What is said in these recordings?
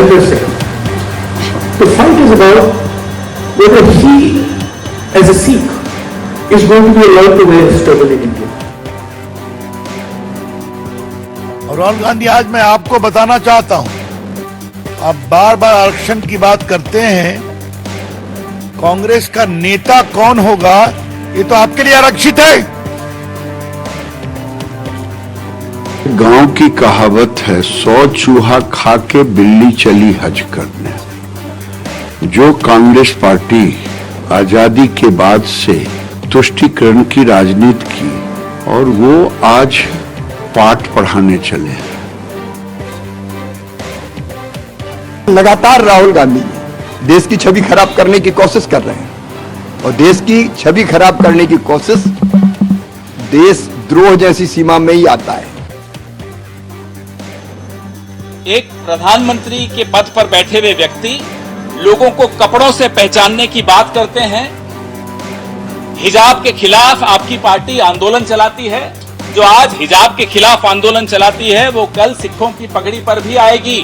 welfare sector. The fight is about whether he, as a Sikh, is going to be allowed to wear his turban in India. और राहुल गांधी, आज मैं आपको बताना चाहता हूं, आप बार बार आरक्षण की बात करते हैं। कांग्रेस का नेता कौन होगा, ये तो आपके लिए आरक्षित है। गांव की कहावत है, 100 चूहा खा के बिल्ली चली हज करने। जो कांग्रेस पार्टी आजादी के बाद से तुष्टीकरण की राजनीति की और वो आज पाठ पढ़ाने चले। लगातार राहुल गांधी देश की छवि खराब करने की कोशिश कर रहे हैं और देश की छवि खराब करने की कोशिश देशद्रोह जैसी सीमा में ही आता है। एक प्रधानमंत्री के पद पर बैठे हुए व्यक्ति लोगों को कपड़ों से पहचानने की बात करते हैं। हिजाब के खिलाफ आपकी पार्टी आंदोलन चलाती है। जो आज हिजाब के खिलाफ आंदोलन चलाती है वो कल सिखों की पगड़ी पर भी आएगी।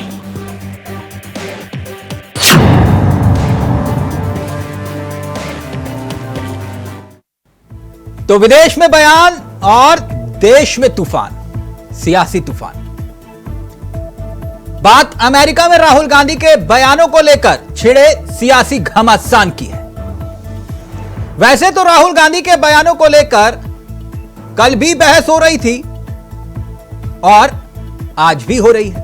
तो विदेश में बयान और देश में तूफान, सियासी तूफान। बात अमेरिका में राहुल गांधी के बयानों को लेकर छिड़े सियासी घमासान की है। वैसे तो राहुल गांधी के बयानों को लेकर कल भी बहस हो रही थी और आज भी हो रही है।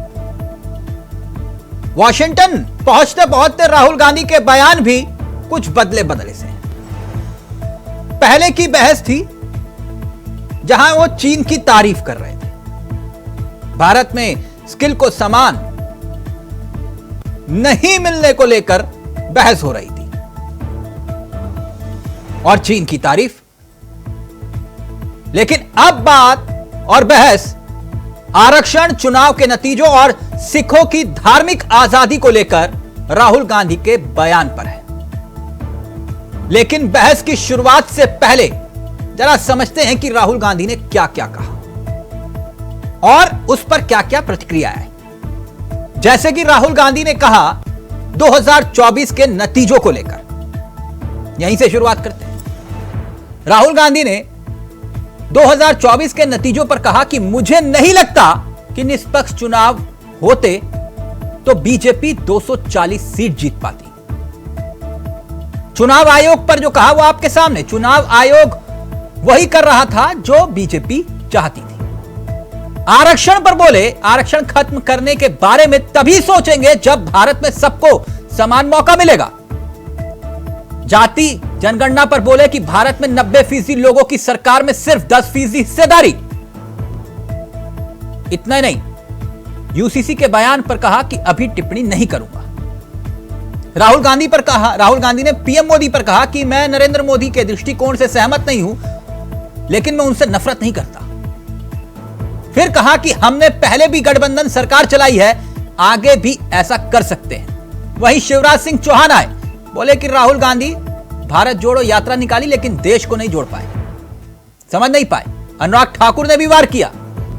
वॉशिंगटन पहुंचते पहुंचते राहुल गांधी के बयान भी कुछ बदले बदले से हैं। पहले की बहस थी जहां वो चीन की तारीफ कर रहे थे। भारत में स्किल को समान नहीं मिलने को लेकर बहस हो रही थी और चीन की तारीफ। लेकिन अब बात और बहस आरक्षण, चुनाव के नतीजों और सिखों की धार्मिक आजादी को लेकर राहुल गांधी के बयान पर है। लेकिन बहस की शुरुआत से पहले जरा समझते हैं कि राहुल गांधी ने क्या क्या कहा और उस पर क्या क्या प्रतिक्रिया है। जैसे कि राहुल गांधी ने कहा 2024 के नतीजों को लेकर, यहीं से शुरुआत करते हैं। राहुल गांधी ने 2024 के नतीजों पर कहा कि मुझे नहीं लगता कि निष्पक्ष चुनाव होते तो बीजेपी 240 सीट जीत पाती। चुनाव आयोग पर जो कहा वो आपके सामने, चुनाव आयोग वही कर रहा था जो बीजेपी चाहती थी। आरक्षण पर बोले, आरक्षण खत्म करने के बारे में तभी सोचेंगे जब भारत में सबको समान मौका मिलेगा। जाति जनगणना पर बोले कि भारत में 90% लोगों की सरकार में सिर्फ 10% हिस्सेदारी। इतना ही नहीं, यूसीसी के बयान पर कहा कि अभी टिप्पणी नहीं करूंगा। राहुल गांधी ने पीएम मोदी पर कहा कि मैं नरेंद्र मोदी के दृष्टिकोण से सहमत नहीं हूं, लेकिन मैं उनसे नफरत नहीं करता। फिर कहा कि हमने पहले भी गठबंधन सरकार चलाई है, आगे भी ऐसा कर सकते हैं। वहीं शिवराज सिंह चौहान आए, बोले कि राहुल गांधी भारत जोड़ो यात्रा निकाली लेकिन देश को नहीं जोड़ पाए, समझ नहीं पाए। अनुराग ठाकुर ने भी वार किया,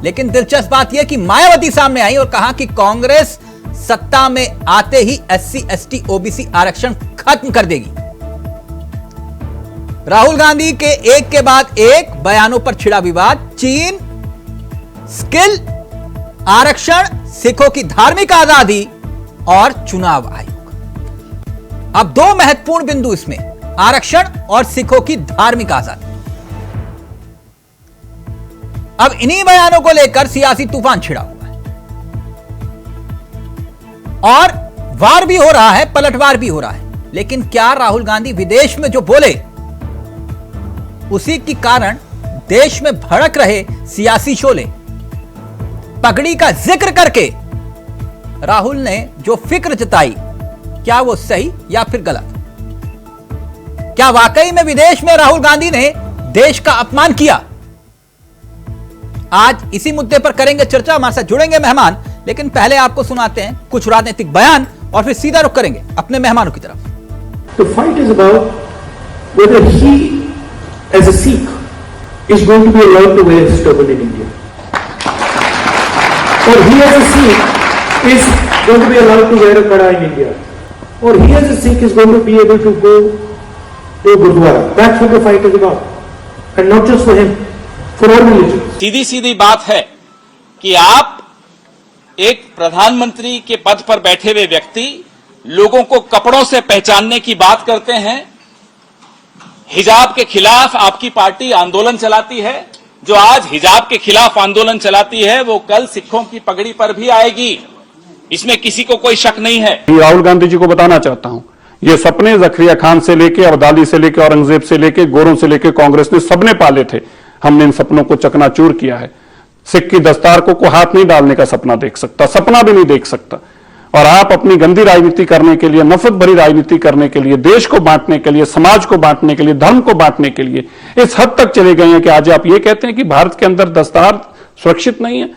लेकिन दिलचस्प बात यह कि मायावती सामने आई और कहा कि कांग्रेस सत्ता में आते ही SC ST OBC आरक्षण खत्म कर देगी। राहुल गांधी के एक के बाद एक बयानों पर छिड़ा विवाद। चीन, स्किल, आरक्षण, सिखों की धार्मिक आजादी और चुनाव आयोग। अब दो महत्वपूर्ण बिंदु इसमें, आरक्षण और सिखों की धार्मिक आजादी। अब इन्हीं बयानों को लेकर सियासी तूफान छिड़ा हुआ है और वार भी हो रहा है, पलटवार भी हो रहा है। लेकिन क्या राहुल गांधी विदेश में जो बोले उसी के कारण देश में भड़क रहे सियासी शोले, पगड़ी का जिक्र करके राहुल ने जो फिक्र जताई, क्या वो सही या फिर गलत? क्या वाकई में विदेश में राहुल गांधी ने देश का अपमान किया? आज इसी मुद्दे पर करेंगे चर्चा। हमारे साथ जुड़ेंगे मेहमान, लेकिन पहले आपको सुनाते हैं कुछ राजनीतिक बयान और फिर सीधा रुख करेंगे अपने मेहमानों की तरफ। The fight is about whether he, as a Sikh, is going to be allowed to wear his turban in India. Or he, as a Sikh, is going to be allowed to wear a kada in India. Or he as a Sikh is going to be able to go to Gurdwara. That's what the fight is about. And not just for him, for all religions. सीधी सीधी बात है कि आप एक प्रधानमंत्री के पद पर बैठे हुए व्यक्ति लोगों को कपड़ों से पहचानने की बात करते हैं। हिजाब के खिलाफ आपकी पार्टी आंदोलन चलाती है। जो आज हिजाब के खिलाफ आंदोलन चलाती है वो कल सिखों की पगड़ी पर भी आएगी, इसमें किसी को कोई शक नहीं है। राहुल गांधी जी को बताना चाहता हूं, ये सपने जकरिया खान से लेके अब्दाली से लेके औरंगजेब से लेके गोरों से लेके कांग्रेस ने सबने पाले थे। हमने इन सपनों को चकनाचूर किया है। सिख की दस्तार को हाथ नहीं डालने का सपना देख सकता, सपना भी नहीं देख सकता। और आप अपनी गंदी राजनीति करने के लिए, नफरत भरी राजनीति करने के लिए, देश को बांटने के लिए, समाज को बांटने के लिए, धर्म को बांटने के लिए इस हद तक चले गए हैं कि आज आप ये कहते हैं कि भारत के अंदर दस्तार सुरक्षित नहीं है,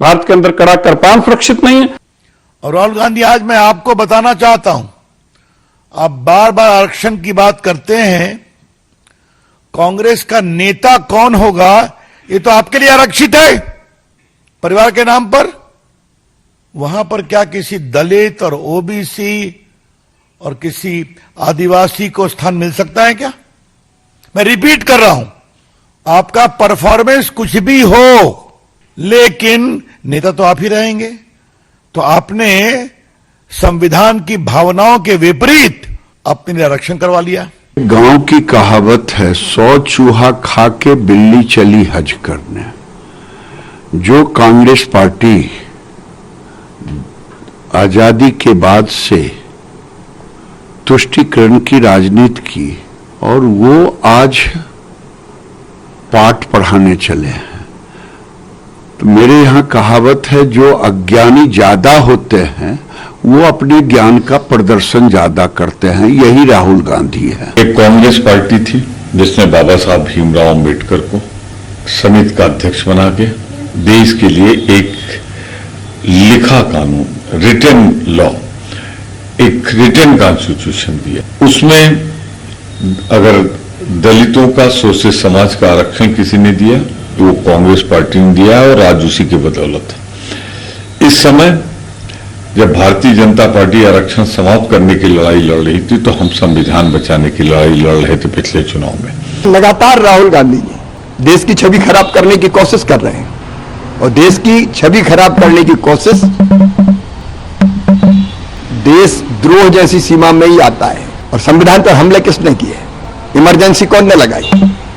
भारत के अंदर कड़ा कृपान सुरक्षित नहीं है। और राहुल गांधी, आज मैं आपको बताना चाहता हूं, आप बार बार आरक्षण की बात करते हैं। कांग्रेस का नेता कौन होगा ये तो आपके लिए आरक्षित है परिवार के नाम पर। वहां पर क्या किसी दलित और ओबीसी और किसी आदिवासी को स्थान मिल सकता है क्या? मैं रिपीट कर रहा हूं, आपका परफॉर्मेंस कुछ भी हो लेकिन नेता तो आप ही रहेंगे। तो आपने संविधान की भावनाओं के विपरीत अपने लिए आरक्षण करवा लिया। गांव की कहावत है, 100 चूहा खा के बिल्ली चली हज करने। जो कांग्रेस पार्टी आजादी के बाद से तुष्टीकरण की राजनीति की और वो आज पाठ पढ़ाने चले हैं, तो मेरे यहां कहावत है, जो अज्ञानी ज्यादा होते हैं वो अपने ज्ञान का प्रदर्शन ज्यादा करते हैं। यही राहुल गांधी है। एक कांग्रेस पार्टी थी जिसने बाबा साहब भीमराव अंबेडकर को समिति का अध्यक्ष बना के देश के लिए एक लिखा कानून, रिटन लॉ, एक रिटन कॉन्स्टिट्यूशन दिया। उसमें अगर दलितों का, शोषित समाज का आरक्षण किसी ने दिया तो वो कांग्रेस पार्टी ने दिया और आज उसी की बदौलत। इस समय जब भारतीय जनता पार्टी आरक्षण समाप्त करने की लड़ाई लड़ रही थी तो हम संविधान बचाने की लड़ाई लड़ रहे थे पिछले चुनाव में। लगातार राहुल गांधी जी देश की छवि खराब करने की कोशिश कर रहे हैं और देश की छवि खराब करने की कोशिश देशद्रोह जैसी सीमा में ही आता है। और संविधान पर हमले किसने किए? इमरजेंसी कौन ने लगाई?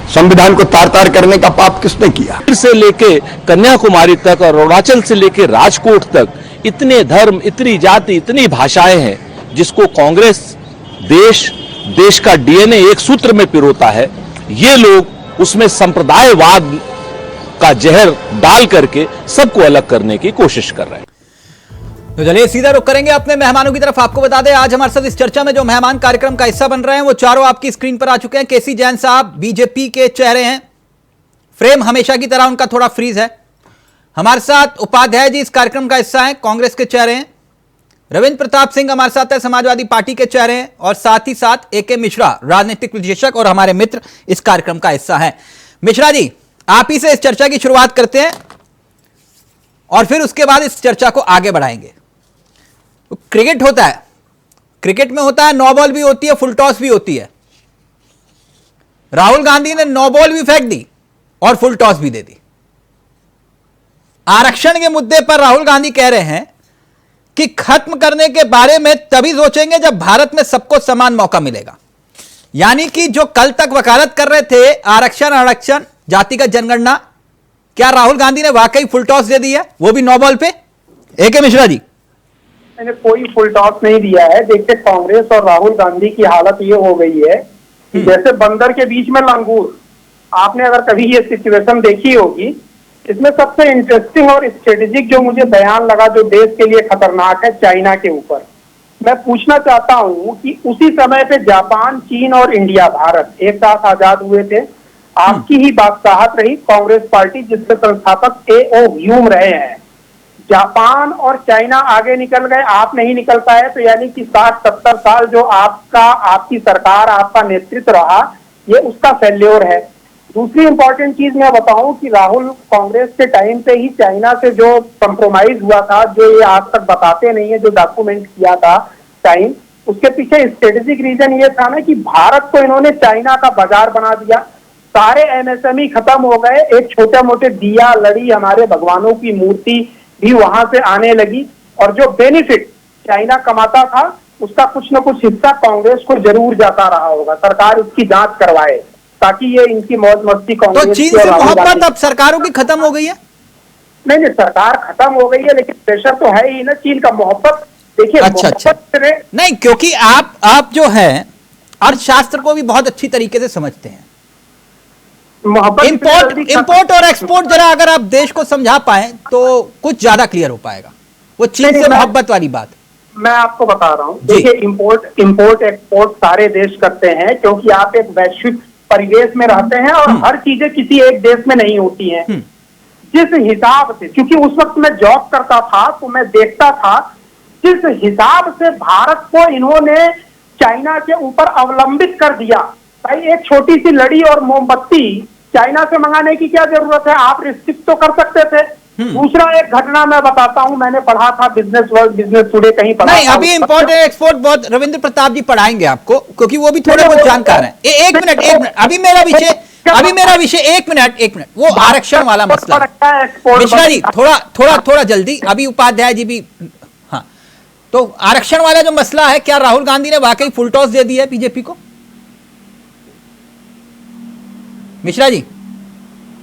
संविधान को तार तार करने का पाप किसने किया? से लेके कन्याकुमारी तक और अरुणाचल से लेके राजकोट तक इतने धर्म, इतनी जाति, इतनी भाषाएं हैं जिसको कांग्रेस देश का डीएनए एक सूत्र में पिरोता है। ये लोग उसमें संप्रदायवाद का जहर डाल करके सबको अलग करने की कोशिश कर रहे हैं। तो चलिए सीधा रुख करेंगे अपने मेहमानों की तरफ। आपको बता दें आज हमारे साथ इस चर्चा में जो मेहमान कार्यक्रम का हिस्सा बन रहे हैं वो चारों आपकी स्क्रीन पर आ चुके हैं। केसी जैन साहब बीजेपी के चेहरे हैं, फ्रेम हमेशा की तरह उनका थोड़ा फ्रीज है। हमारे साथ उपाध्याय जी इस कार्यक्रम का हिस्सा है, कांग्रेस के चेहरे हैं। रविंद्र प्रताप सिंह हमारे साथ है, समाजवादी पार्टी के चेहरे हैं। और साथ ही साथ एके मिश्रा राजनीतिक विश्लेषक और हमारे मित्र इस कार्यक्रम का हिस्सा है। मिश्रा जी, आप ही से इस चर्चा की शुरुआत करते हैं और फिर उसके बाद इस चर्चा को आगे बढ़ाएंगे। तो क्रिकेट होता है, क्रिकेट में होता है नो बॉल भी होती है, फुल टॉस भी होती है। राहुल गांधी ने नो बॉल भी फेंक दी और फुल टॉस भी दे दी। आरक्षण के मुद्दे पर राहुल गांधी कह रहे हैं कि खत्म करने के बारे में तभी सोचेंगे जब भारत में सबको समान मौका मिलेगा। यानी कि जो कल तक वकालत कर रहे थे आरक्षण, जातिगत जनगणना, क्या राहुल गांधी ने वाकई फुल टॉस दे दी है, वो भी नो बॉल पे? एके मिश्रा जी। मैंने कोई फुल टॉस नहीं दिया है। देखिए, कांग्रेस और राहुल गांधी की हालत ये हो गई है कि जैसे बंदर के बीच में लंगूर। आपने अगर कभी ये सिचुएशन देखी होगी, इसमें सबसे इंटरेस्टिंग और स्ट्रेटेजिक जो मुझे बयान लगा जो देश के लिए खतरनाक है, चाइना के ऊपर। मैं पूछना चाहता हूं कि उसी समय पे जापान, चीन और इंडिया, भारत एक साथ आजाद हुए थे। आपकी ही बादशाहत रही कांग्रेस पार्टी जिसके संस्थापक A.O. ह्यूम रहे हैं। जापान और चाइना आगे निकल गए, आप नहीं निकल पाए। तो यानी कि 60-70 साल जो आपकी सरकार, आपका नेतृत्व रहा, ये उसका फेल्योर है। दूसरी इंपॉर्टेंट चीज मैं बताऊं कि राहुल कांग्रेस के टाइम पे ही चाइना से जो कंप्रोमाइज हुआ था, जो ये आज तक बताते नहीं है, जो डॉक्यूमेंट किया था टाइम, उसके पीछे स्ट्रेटेजिक रीजन ये था ना कि भारत को इन्होंने चाइना का बाजार बना दिया, सारे एमएसएमई खत्म हो गए, एक छोटे मोटे दिया लड़ी हमारे भगवानों की मूर्ति भी वहां से आने लगी, और जो बेनिफिट चाइना कमाता था उसका कुछ न कुछ हिस्सा कांग्रेस को जरूर जाता रहा होगा। सरकार इसकी जांच करवाए ताकि ये इनकी मौज मस्ती कांग्रेस तो चीन से मोहब्बत अब सरकारों की खत्म हो गई है? नहीं, सरकार खत्म हो गई है, लेकिन प्रेशर तो है ही ना चीन का। मोहब्बत देखिए, अच्छा। नहीं, क्योंकि आप जो है अर्थशास्त्र को भी बहुत अच्छी तरीके से समझते हैं। इंपोर्ट और एक्सपोर्ट जरा अगर आप देश को समझा पाए तो कुछ ज्यादा क्लियर हो पाएगा, वो चीन से मोहब्बत वाली बात। मैं आपको बता रहा हूं, देखिए इंपोर्ट एक्सपोर्ट सारे देश करते हैं क्योंकि आप एक वैश्विक परिवेश में रहते हैं और हर चीजें किसी एक देश में नहीं होती हैं। जिस हिसाब से, क्योंकि उस वक्त मैं जॉब करता था तो मैं देखता था जिस हिसाब से भारत को इन्होंने चाइना के ऊपर अवलंबित कर दिया। भाई एक छोटी सी लड़ी और मोमबत्ती चाइना से मंगाने की क्या जरूरत है, आप रिस्ट्रिक्ट तो कर सकते थे। दूसरा एक घटना मैं बताता हूं, मैंने पढ़ा था बिजनेस वर्ल्ड, बिजनेस टुडे कहीं पढ़ा नहीं, अभी इंपोर्ट एक्सपोर्ट बहुत रविंद्र प्रताप जी पढ़ाएंगे आपको, क्योंकि वो भी थोड़े बहुत जानकार हैं। एक मिनट, अभी मेरा विषय एक मिनट, वो आरक्षण वाला मसला। मिश्रा जी थोड़ा जल्दी, अभी उपाध्याय जी भी। हाँ, तो आरक्षण वाला जो मसला है, क्या राहुल गांधी ने वाकई फुल टॉस दे दिया है बीजेपी को? मिश्रा जी।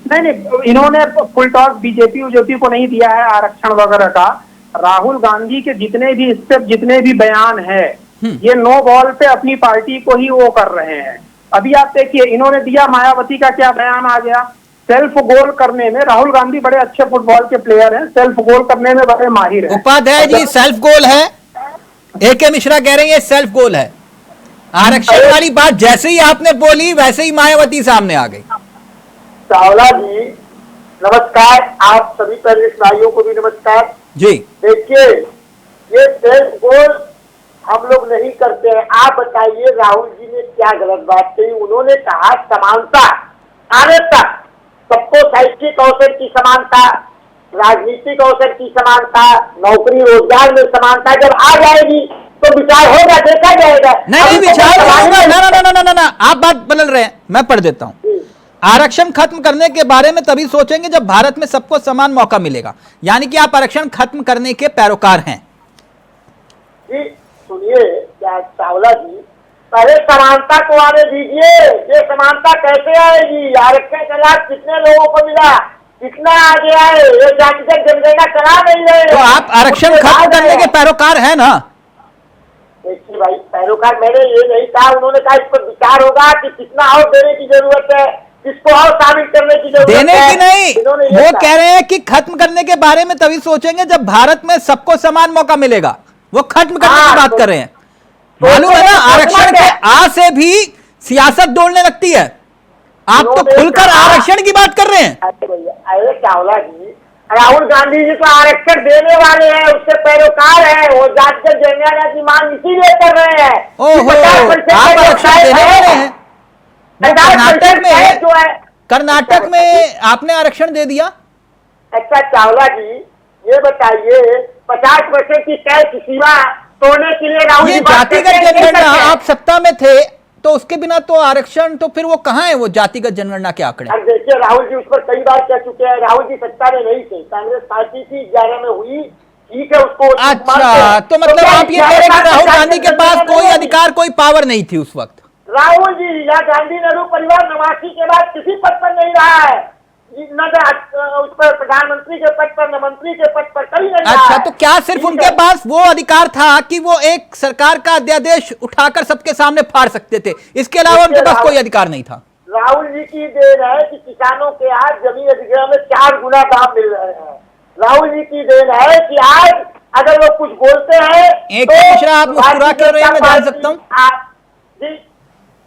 नहीं, इन्होंने फुल टॉस बीजेपी को नहीं दिया है आरक्षण वगैरह का। राहुल गांधी के जितने भी स्टेप, जितने भी बयान है, ये नो बॉल पे अपनी पार्टी को ही वो कर रहे हैं। अभी आप देखिए, इन्होंने दिया, मायावती का क्या बयान आ गया, सेल्फ गोल करने में राहुल गांधी बड़े अच्छे फुटबॉल के प्लेयर हैं, सेल्फ गोल करने में बड़े माहिर हैं। उपाध्याय जी सेल्फ गोल है, ए.के. मिश्रा कह रहे हैं सेल्फ गोल है। आरक्षण वाली बात जैसे ही आपने बोली वैसे ही मायावती सामने आ गई। चावला जी नमस्कार, आप सभी पैनलिस्टों को भी नमस्कार जी। देखिए, ये सेल्फ गोल हम लोग नहीं करते हैं। आप बताइए राहुल जी ने क्या गलत बात कही? उन्होंने कहा समानता आने तक, सबको शैक्षिक अवसर की समानता, राजनीतिक अवसर की समानता, नौकरी रोजगार में समानता जब आ जाएगी तो विचार होगा, देखा जाएगा। नहीं विचार होगा, ना, आप बात बदल रहे हैं, मैं पढ़ देता हूं। आरक्षण खत्म करने के बारे में तभी सोचेंगे जब भारत में सबको समान मौका मिलेगा, यानी कि आप आरक्षण खत्म करने के पैरोकार हैं। जी सुनिए क्या चावला जी, पहले समानता को आने दीजिए। ये समानता कैसे आएगी? आरक्षण का लाभ कितने लोगों को मिला, कितना आगे आए? ये जातिगत जनगणना करा नहीं रहे। तो आप आरक्षण खत्म करने के पैरोकार हैं ना? देखिए भाई, पैरोकार मैंने ये नहीं कहा, उन्होंने कहा इस पर विचार होगा कि कितना और देने की जरूरत है, किसको और शामिल करने की जरूरत है। देने की नहीं, वो कह रहे हैं कि खत्म करने के बारे में तभी सोचेंगे जब भारत में सबको समान मौका मिलेगा। वो खत्म करने की बात कर रहे हैं। मालूम है ना, आरक्षण के आ से भी सियासत दौड़ने लगती है। आप तो खुलकर आरक्षण की बात कर रहे हैं। अरे चावला जी, राहुल गांधी जी तो आरक्षण देने वाले हैं, उसके पैरोकार हैं, वो जातिगत जनगणना की मांग इसीलिए कर रहे हैं। ओहो, आप आरक्षण देने वाले हैं? कर्नाटक में है, कर्नाटक में आपने आरक्षण दे दिया। अच्छा चावला जी, ये बताइए 50% की तय की सीमा तोड़ने के लिए राहुल जी जातिगत जनगणना, आप सत्ता में थे तो उसके बिना तो आरक्षण, तो फिर वो कहाँ है वो जातिगत जनगणना के आंकड़े? अब देखिए, राहुल जी उस पर कई बार कह चुके हैं। राहुल जी सत्ता में नहीं थे, कांग्रेस पार्टी थी, 11 में हुई, ठीक है उसको। अच्छा, तो मतलब आप ये कह रहे हैं कि राहुल गांधी के पास कोई अधिकार, कोई पावर नहीं थी उस वक्त? राहुल जी या गांधी नेहरू परिवार 89 के बाद किसी पद पर नहीं रहा है, न उस पर प्रधानमंत्री के पद पर, न मंत्री के पद पर, कहीं नहीं। अच्छा, तो क्या सिर्फ उनके पास वो अधिकार था कि वो एक सरकार का अध्यादेश उठाकर सबके सामने फाड़ सकते थे, इसके अलावा उनके पास कोई अधिकार नहीं था? राहुल जी की देन है कि किसानों के आज जमीन अधिग्रहण में 4 गुना दाम मिल रहे हैं। राहुल जी की देन है कि आज अगर वो कुछ बोलते हैं, ए.के. मिश्रा आप मुस्कुरा क्यों रहे हैं, मैं जान सकता हूँ?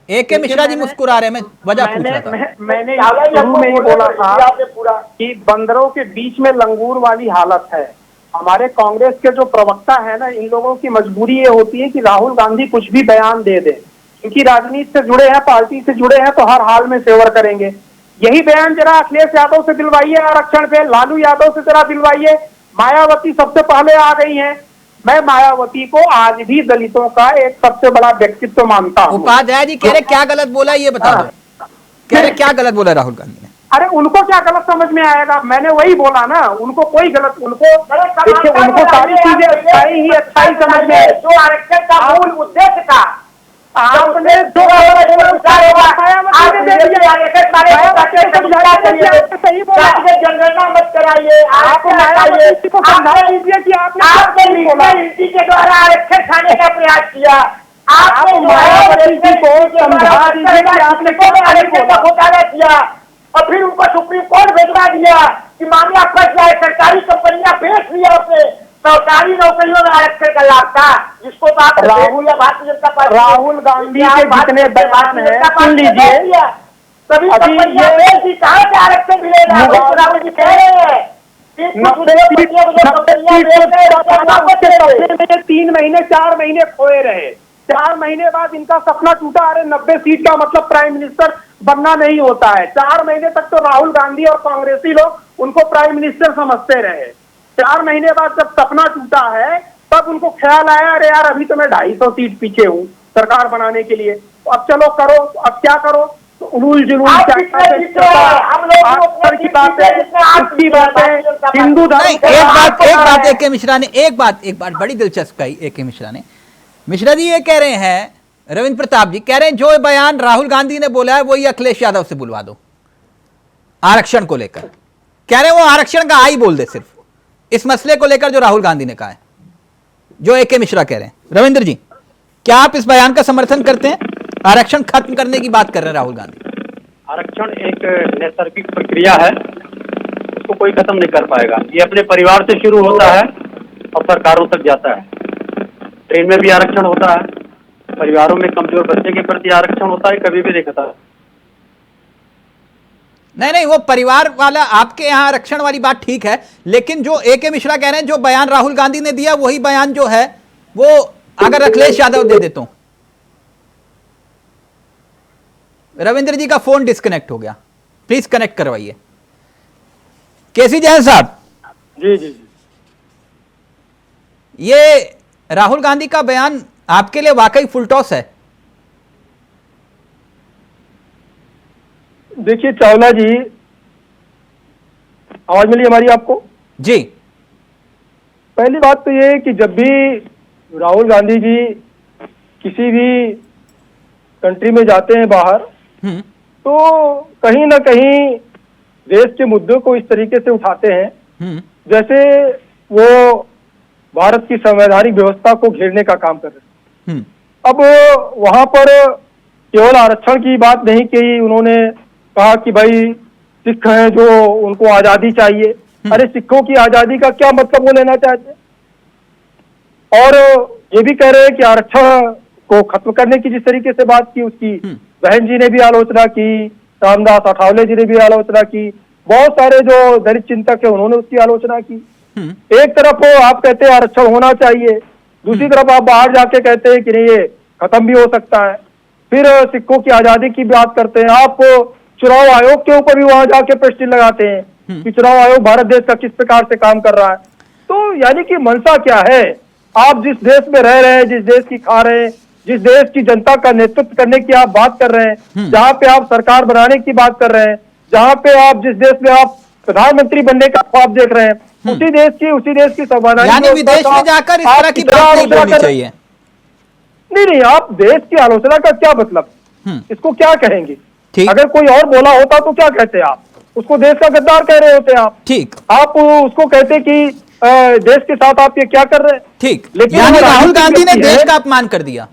ए.के. मिश्रा जी मुस्कुरा रहे हैं, मैं वजह पूछ रहा था। मैंने शुरू में ही बोला था कि बंदरों के बीच में लंगूर वाली हालत है। हमारे कांग्रेस के जो प्रवक्ता है ना, इन लोगों की मजबूरी ये होती है कि राहुल गांधी कुछ भी बयान दे दे, क्योंकि राजनीति से जुड़े हैं, पार्टी से जुड़े हैं, तो हर हाल में फेवर करेंगे। यही बयान जरा अखिलेश यादव से दिलवाइए आरक्षण पे, लालू यादव से जरा दिलवाइए। मायावती सबसे पहले आ गई हैं। मैं मायावती को आज भी दलितों का एक सबसे बड़ा व्यक्तित्व मानता हूँ। उपाध्याय जी कह रहे क्या गलत बोला ये बता दो, कह रहे क्या गलत बोला राहुल गांधी ने? अरे उनको क्या गलत समझ में आएगा, मैंने वही बोला ना, उनको कोई गलत, उनको देखिए उनको सारी चीजें अच्छाई ही अच्छाई समझ में। जो आरक्षण का मूल उद्देश्य था आपने जो सही बोला, जनगणना मत कराइए, आप मायावती को समझा दीजिए कि आपने नीति के द्वारा आरक्षण खाने का प्रयास किया। आप मायावती जी को समझा दीजिए कि आपने आरक्षण का घोटाला किया और फिर उनको सुप्रीम कोर्ट भेजवा दिया कि मामला फंस जाए। सरकारी कंपनियां बेच दिया अपने सरकारी नौकरियों में आरक्षण का लाभ था, जिसको तो आप राहुल या भारतीय जनता पार्टी, राहुल गांधी के जितने बयान हैं सुन लीजिए। सभी कंपनियां बेच दी, कहाँ से आरक्षण मिलेगा? राहुल जी कह रहे हैं 3 महीने 4 महीने खोए रहे, 4 महीने बाद इनका सपना टूटा। अरे 90 सीट का मतलब प्राइम मिनिस्टर बनना नहीं होता है। 4 महीने तक तो राहुल गांधी और कांग्रेसी लोग उनको प्राइम मिनिस्टर समझते रहे। 4 महीने बाद जब सपना टूटा है तब उनको ख्याल आया अरे यार अभी तो मैं 250 सीट पीछे हूँ सरकार बनाने के लिए, तो अब चलो करो, अब क्या करो, तो रूल जुलूल हिंदू धर्म। एक बात ए.के. मिश्रा ने एक बात बड़ी दिलचस्प कही ए.के. मिश्रा ने। मिश्रा जी ये कह रहे हैं, रविंद्र प्रताप जी कह रहे हैं जो बयान राहुल गांधी ने बोला है वही अखिलेश यादव से बुलवा दो आरक्षण को लेकर। कह रहे हैं वो आरक्षण का आई बोल दे सिर्फ इस मसले को लेकर जो राहुल गांधी ने कहा है, जो ए.के. मिश्रा कह रहे हैं। रविंद्र जी क्या आप इस बयान का समर्थन करते हैं? आरक्षण खत्म करने की बात कर रहे हैं राहुल गांधी। आरक्षण एक नैसर्गिक प्रक्रिया है, उसको कोई खत्म नहीं कर पाएगा। ये अपने परिवार से शुरू होता है और सरकारों तक जाता है। ट्रेन में भी आरक्षण होता है, परिवारों में कमजोर बच्चे के प्रति आरक्षण होता है, कभी भी नहीं खत्म। नहीं वो परिवार वाला आपके यहाँ आरक्षण वाली बात ठीक है, लेकिन जो ए.के. मिश्रा कह रहे हैं जो बयान राहुल गांधी ने दिया वही बयान जो है वो अगर अखिलेश यादव दे देते। रविंद्र जी का फोन डिस्कनेक्ट हो गया, प्लीज कनेक्ट करवाइए। केसी जैन साहब जी ये राहुल गांधी का बयान आपके लिए वाकई फुलटॉस है? देखिए चावला जी, आवाज मिली हमारी आपको? जी। पहली बात तो ये कि जब भी राहुल गांधी जी किसी भी कंट्री में जाते हैं बाहर, तो कहीं ना कहीं देश के मुद्दों को इस तरीके से उठाते हैं जैसे वो भारत की संवैधानिक व्यवस्था को घेरने का काम कर रहे हैं। अब वहां पर केवल आरक्षण की बात नहीं की, उन्होंने कहा कि भाई सिख हैं जो उनको आजादी चाहिए। अरे सिखों की आजादी का क्या मतलब वो लेना चाहते हैं? और ये भी कह रहे हैं कि आरक्षण को खत्म करने की जिस तरीके से बात की उसकी बहन जी ने भी आलोचना की, रामदास अठावले जी ने भी आलोचना की, बहुत सारे जो दलित चिंतक है उन्होंने उसकी आलोचना की। एक तरफ आप कहते हैं आरक्षण होना चाहिए, दूसरी तरफ आप बाहर जाके कहते हैं कि नहीं ये खत्म भी हो सकता है। फिर सिखों की आजादी की बात करते हैं। आप चुनाव आयोग के ऊपर भी वहां जाके प्रश्न लगाते हैं कि चुनाव आयोग भारत देश का किस प्रकार से काम कर रहा है। तो यानी कि मंशा क्या है? आप जिस देश में रह रहे हैं, जिस देश की खा रहे हैं, जिस देश की जनता का नेतृत्व करने की आप बात कर रहे हैं, जहाँ पे आप सरकार बनाने की बात कर रहे हैं, जहाँ पे आप जिस देश में आप प्रधानमंत्री बनने का ख्वाब देख रहे हैं, उसी देश की संवैधानिक, यानी विदेश में जाकर इस तरह की बात नहीं बोलनी चाहिए। नहीं आप देश की आलोचना का क्या मतलब, इसको क्या कहेंगे? अगर कोई और बोला होता तो क्या कहते आप? उसको देश का गद्दार कह रहे होते आप। ठीक, आप उसको कहते कि देश के साथ आप ये क्या कर रहे हैं? ठीक, लेकिन राहुल गांधी ने देश का अपमान कर दिया।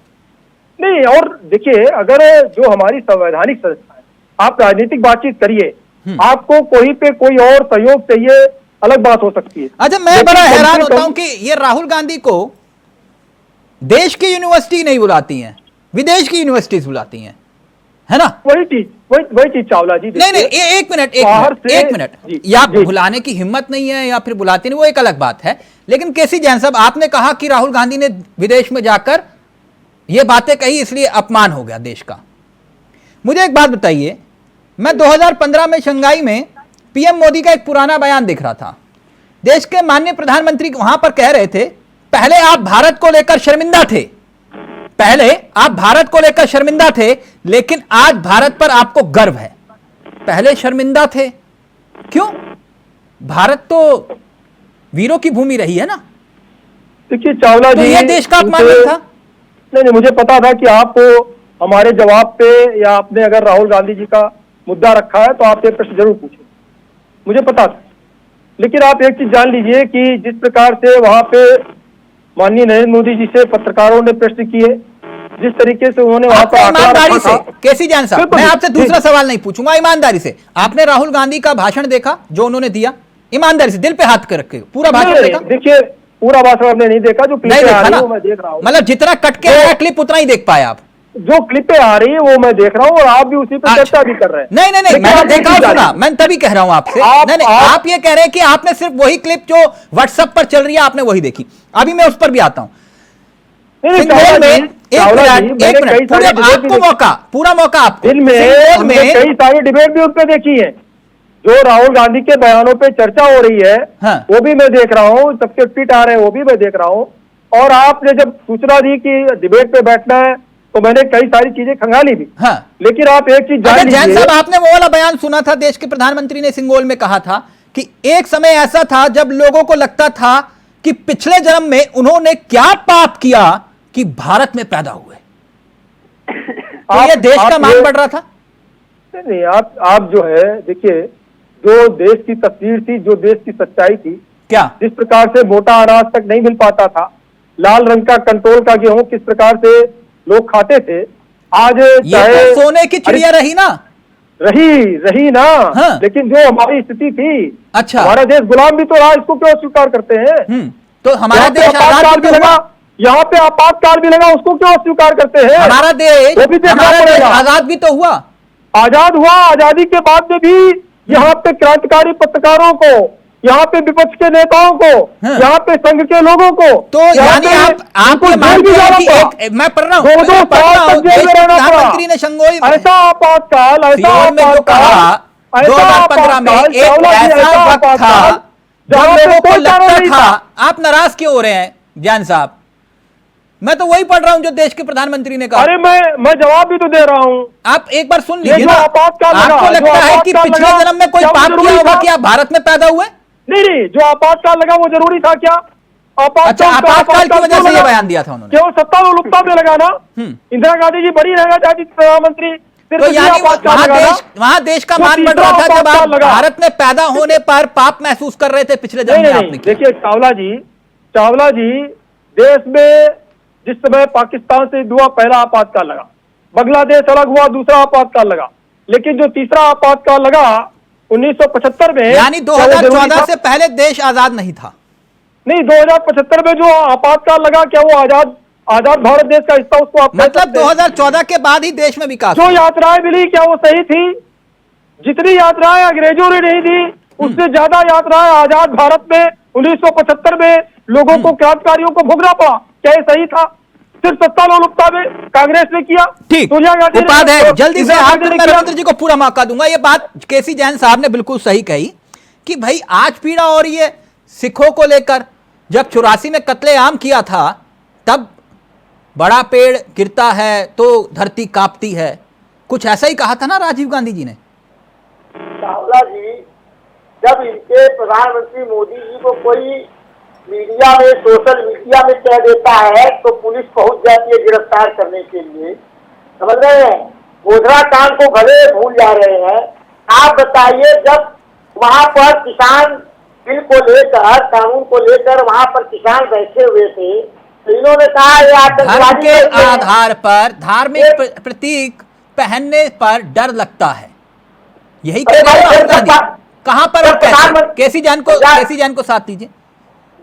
नहीं, और देखिए अगर जो हमारी संवैधानिक संस्था है, आप राजनीतिक बातचीत करिए, आपको कोई पे कोई और सहयोग चाहिए अलग बात हो सकती है। अच्छा, मैं बड़ा हैरान होता हूं कि ये राहुल गांधी को देश की यूनिवर्सिटी नहीं बुलाती हैं, विदेश की यूनिवर्सिटीज बुलाती हैं, है ना? वही चीज चावला जी। नहीं एक मिनट या बुलाने की हिम्मत नहीं है या फिर बुलाती नहीं, वो एक अलग बात है। लेकिन केसी जैन साहब, आपने कहा कि राहुल गांधी ने विदेश में जाकर ये बातें कही इसलिए अपमान हो गया देश का। मुझे एक बात बताइए, मैं 2015 में शंघाई में पीएम मोदी का एक पुराना बयान देख रहा था। देश के माननीय प्रधानमंत्री वहां पर कह रहे थे, पहले आप भारत को लेकर शर्मिंदा थे, पहले आप भारत को लेकर शर्मिंदा थे, लेकिन आज भारत पर आपको गर्व है। पहले शर्मिंदा थे, क्यों? भारत तो वीरों की भूमि रही है ना। देखिए चावला तो जी, ये देश का अपमान नहीं था? नहीं, मुझे पता था कि आप हमारे जवाब पे, या आपने अगर राहुल गांधी जी का मुद्दा रखा है तो आप ये प्रश्न जरूर पूछें, मुझे पता था। लेकिन आप एक चीज जान लीजिए कि जिस प्रकार से वहां पे माननीय नरेंद्र मोदी जी से पत्रकारों ने प्रश्न किए, जिस तरीके से उन्होंने वहां पर ईमानदारी से, केसी जैन साहब, मैं आपसे दूसरा सवाल नहीं पूछूंगा, ईमानदारी से आपने राहुल गांधी का भाषण देखा जो उन्होंने दिया? ईमानदारी से, दिल पे हाथ कर रखे, पूरा भाषण देखा? देखिए, पूरा भाषण आपने नहीं देखा, जो नहीं देखा ना, मैं देख रहा हूँ। मतलब जितना कट के आया क्लिप उतना ही देख पाए आप? जो क्लिपें आ रही है वो मैं देख रहा हूँ, और आप भी उसी पर चर्चा भी कर रहे हैं। नहीं, मैंने देखा और सुना, मैं तभी कह रहा हूं आपसे। नहीं, आप ये कह रहे हैं कि आपने सिर्फ वही क्लिप जो व्हाट्सएप पर चल रही है आपने वही देखी। अभी मैं उस पर भी आता हूं। एक मिनट, आपको मौका, पूरा मौका आपको। दिन में कई सारी डिबेट भी उस पर देखी है, जो राहुल गांधी के बयानों पे चर्चा हो रही है, हाँ। वो भी मैं देख रहा हूँ, सबके ट्वीट आ रहे हैं वो भी मैं देख रहा हूँ। और आपने जब सूचना दी कि डिबेट पे बैठना है तो मैंने कई सारी चीजें खंगाली भी। हाँ। लेकिन आप एक चीज जान लीजिए, जैन साहब, आपने वो वाला बयान सुना था, देश के प्रधानमंत्री ने सिंगोल में कहा था कि एक समय ऐसा था जब लोगों को लगता था कि पिछले जन्म में उन्होंने क्या पाप किया कि भारत में पैदा हुए। तो ये देश का मान बढ़ रहा था? नहीं, आप जो है, देखिए, जो देश की तस्वीर थी, जो देश की सच्चाई थी, क्या जिस प्रकार से मोटा अनाज तक नहीं मिल पाता था, लाल रंग का कंट्रोल का गेहूं किस प्रकार से लोग खाते थे, आज ये तो सोने की चिड़िया रही ना, रही ना। हाँ। लेकिन जो हमारी स्थिति थी, अच्छा, हमारा देश गुलाम भी तो रहा, इसको क्यों स्वीकार करते हैं? तो हमारा देश आजाद भी लगा, यहाँ पे आपातकाल भी लगा, उसको क्यों स्वीकार करते हैं? हमारा देश आजाद भी तो हुआ, आजाद हुआ। आजादी के बाद में भी यहाँ पे क्रांतिकारी पत्रकारों को, यहाँ पे विपक्ष के नेताओं को, यहाँ पे संघ के लोगों को, तो यानी आप ये मानते हैं कि एक, मैं पढ़ रहा हूँ, प्रधानमंत्री ने शंघाई ऐसा आपातकाल, ऐसा आपातकाल 2015 में एक ऐसा वक्त था जब लोगों को लगता था। आप नाराज क्यों हो रहे हैं जैन साहब? मैं तो वही पढ़ रहा हूं जो देश के प्रधानमंत्री ने कहा। अरे मैं जवाब भी तो दे रहा हूं। आप एक बार सुन लीजिए ना। आपको लगता है कि पिछले जन्म में कोई पाप किया होगा कि आप भारत में पैदा हुए? नहीं, जो आपातकाल लगा वो जरूरी था क्या? आपातकाल की वजह से ये बयान दिया था उन्होंने, केवल सत्ता लोलुपता में लगा ना। इंदिरा गांधी जी बड़ी रहना चाहती थी प्रधानमंत्री, तो यानी वहां देश का मान बढ़ रहा था जब आप भारत में पैदा होने पर पाप महसूस कर रहे थे पिछले जन्म में आपने। देखिए चावला जी, देश में जिस समय पाकिस्तान से हुआ पहला आपातकाल लगा, बांग्लादेश अलग हुआ, दूसरा आपातकाल लगा, लेकिन जो तीसरा आपातकाल लगा 1975 में, यानी 2014 से पहले देश आजाद नहीं था। नहीं, 2075 में जो आपातकाल लगा, क्या वो आजाद भारत देश का हिस्सा उसको आप मतलब 2014 के बाद ही देश में विकास? जो यात्राएं मिली क्या वो सही थी? जितनी यात्राएं अंग्रेजों ने नहीं दी, उससे ज्यादा यात्राएं आजाद भारत में 1975 में लोगों को, क्रांतिकारियों को भोगना पड़ा। क्या ये सही था? सिर्फ सत्ता लोलुपता में कांग्रेस ने किया। ठीक, उपाध्याय जल्दी से आपको नरेंद्र जी को पूरा मौका दूंगा। ये बात केसी जैन साहब ने बिल्कुल सही कही कि भाई आज पीड़ा हो रही है सिखों को लेकर। जब 84 में कत्लेआम किया था तब बड़ा पेड़ गिरता है तो धरती कांपती है, कुछ ऐसा ही कहा था ना राजीव गांधी जी ने। चावला जी, जब इनके प्रधानमंत्री मोदी जी को कोई मीडिया में, सोशल मीडिया में कह देता है तो पुलिस पहुंच जाती है गिरफ्तार करने के लिए, समझ रहे हैं? गोधरा कांड को भले भूल जा रहे हैं। आप बताइए, जब वहां पर किसान बिल को लेकर, कानून को लेकर वहां पर किसान बैठे हुए थे, तो इन्होंने कहा ये आतंकवादी के आधार पर धार्मिक प्रतीक पहनने पर डर लगता है, यही कह रहे हैं राहुल गांधी। कहां पर और कैसे? केसी जैन को साथ दीजिए,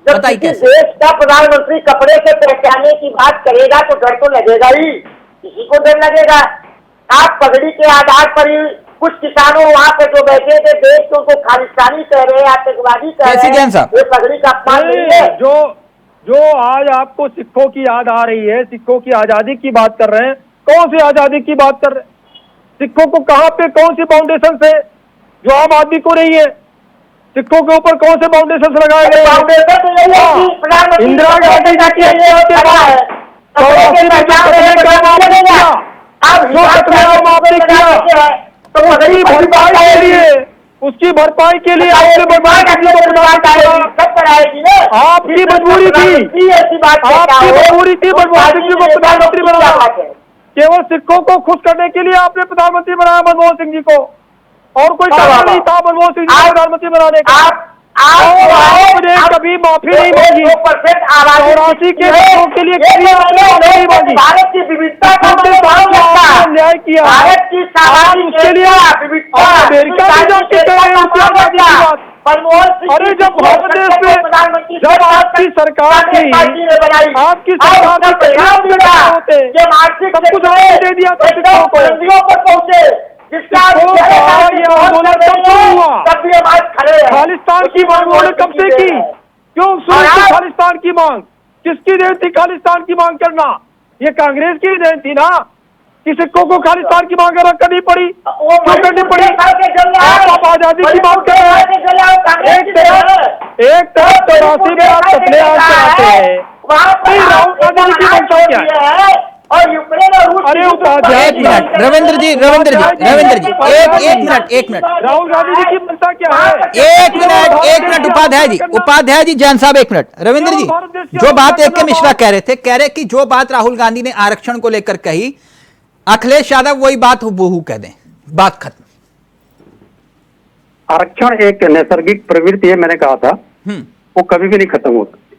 जब किसी देश का प्रधानमंत्री कपड़े से पहचाने की बात करेगा तो डर तो लगेगा ही, किसी को डर लगेगा। आप पगड़ी के आधार पर ही कुछ किसानों वहाँ पे जो बैठे थे, देश को उनको खालिस्तानी कह रहे हैं, आतंकवादी कह रहे हैं, ये पगड़ी का अपमान नहीं है। जो आज आपको सिखों की याद आ रही है, सिखों की आजादी की बात कर रहे हैं, कौन सी आजादी की बात कर रहे हैं? सिखों को कहां पे कौन सी फाउंडेशन से, जो आम आदमी को नहीं है, सिखों के ऊपर कौन से फाउंडेशन लगाए गए? इंदिरा गांधी जी की उसकी भरपाई के लिए आपने आपकी मजबूरी थी, आपकी मजबूरी थी मनमोहन सिंह जी को प्रधानमंत्री बनाना। केवल सिखों को खुश करने के लिए आपने प्रधानमंत्री बनाया मनमोहन सिंह जी को, और कोई कारण नहीं था मनमोहन सिंह जी को प्रधानमंत्री बनाने का। आपने कभी माफी नहीं मांगी, 84 के लोगों के लिए कभी नहीं मांगी, भारत की विविधता का न्याय किया उसके लिए अमेरिका भी जब अरे जब भारत देश में जब आपकी सरकार थी, आपकी सरकार होते सब कुछ दे दिया था सिखों को। खालिस्तान की मांग उन्होंने कब से की? क्यों शुरू की खालिस्तान की मांग? किसकी देन थी खालिस्तान की मांग करना? ये कांग्रेस की देन थी ना, कि सिखों को खालिस्तान की मांग करनी पड़ी। क्यों करनी पड़ी? आप आजादी की मांग कर रहे हैं, एक तरफ 84 में आप कत्लेआम कराते हैं, राहुल गांधी की मंशा क्या है? अरे उपाध्याय एक मिनट रविंद्र जी एक मिनट राहुल गांधी जी की मंशा क्या है? एक मिनट उपाध्याय जी जैन साहब, एक मिनट। रविंद्र जी, जो बात AK मिश्रा कह रहे कि जो बात राहुल गांधी ने आरक्षण को लेकर कही, अखिलेश यादव वही बात हुबहू कह दें, बात खत्म। आरक्षण एक नैसर्गिक प्रवृत्ति है, मैंने कहा था, वो कभी भी नहीं खत्म हो सकती।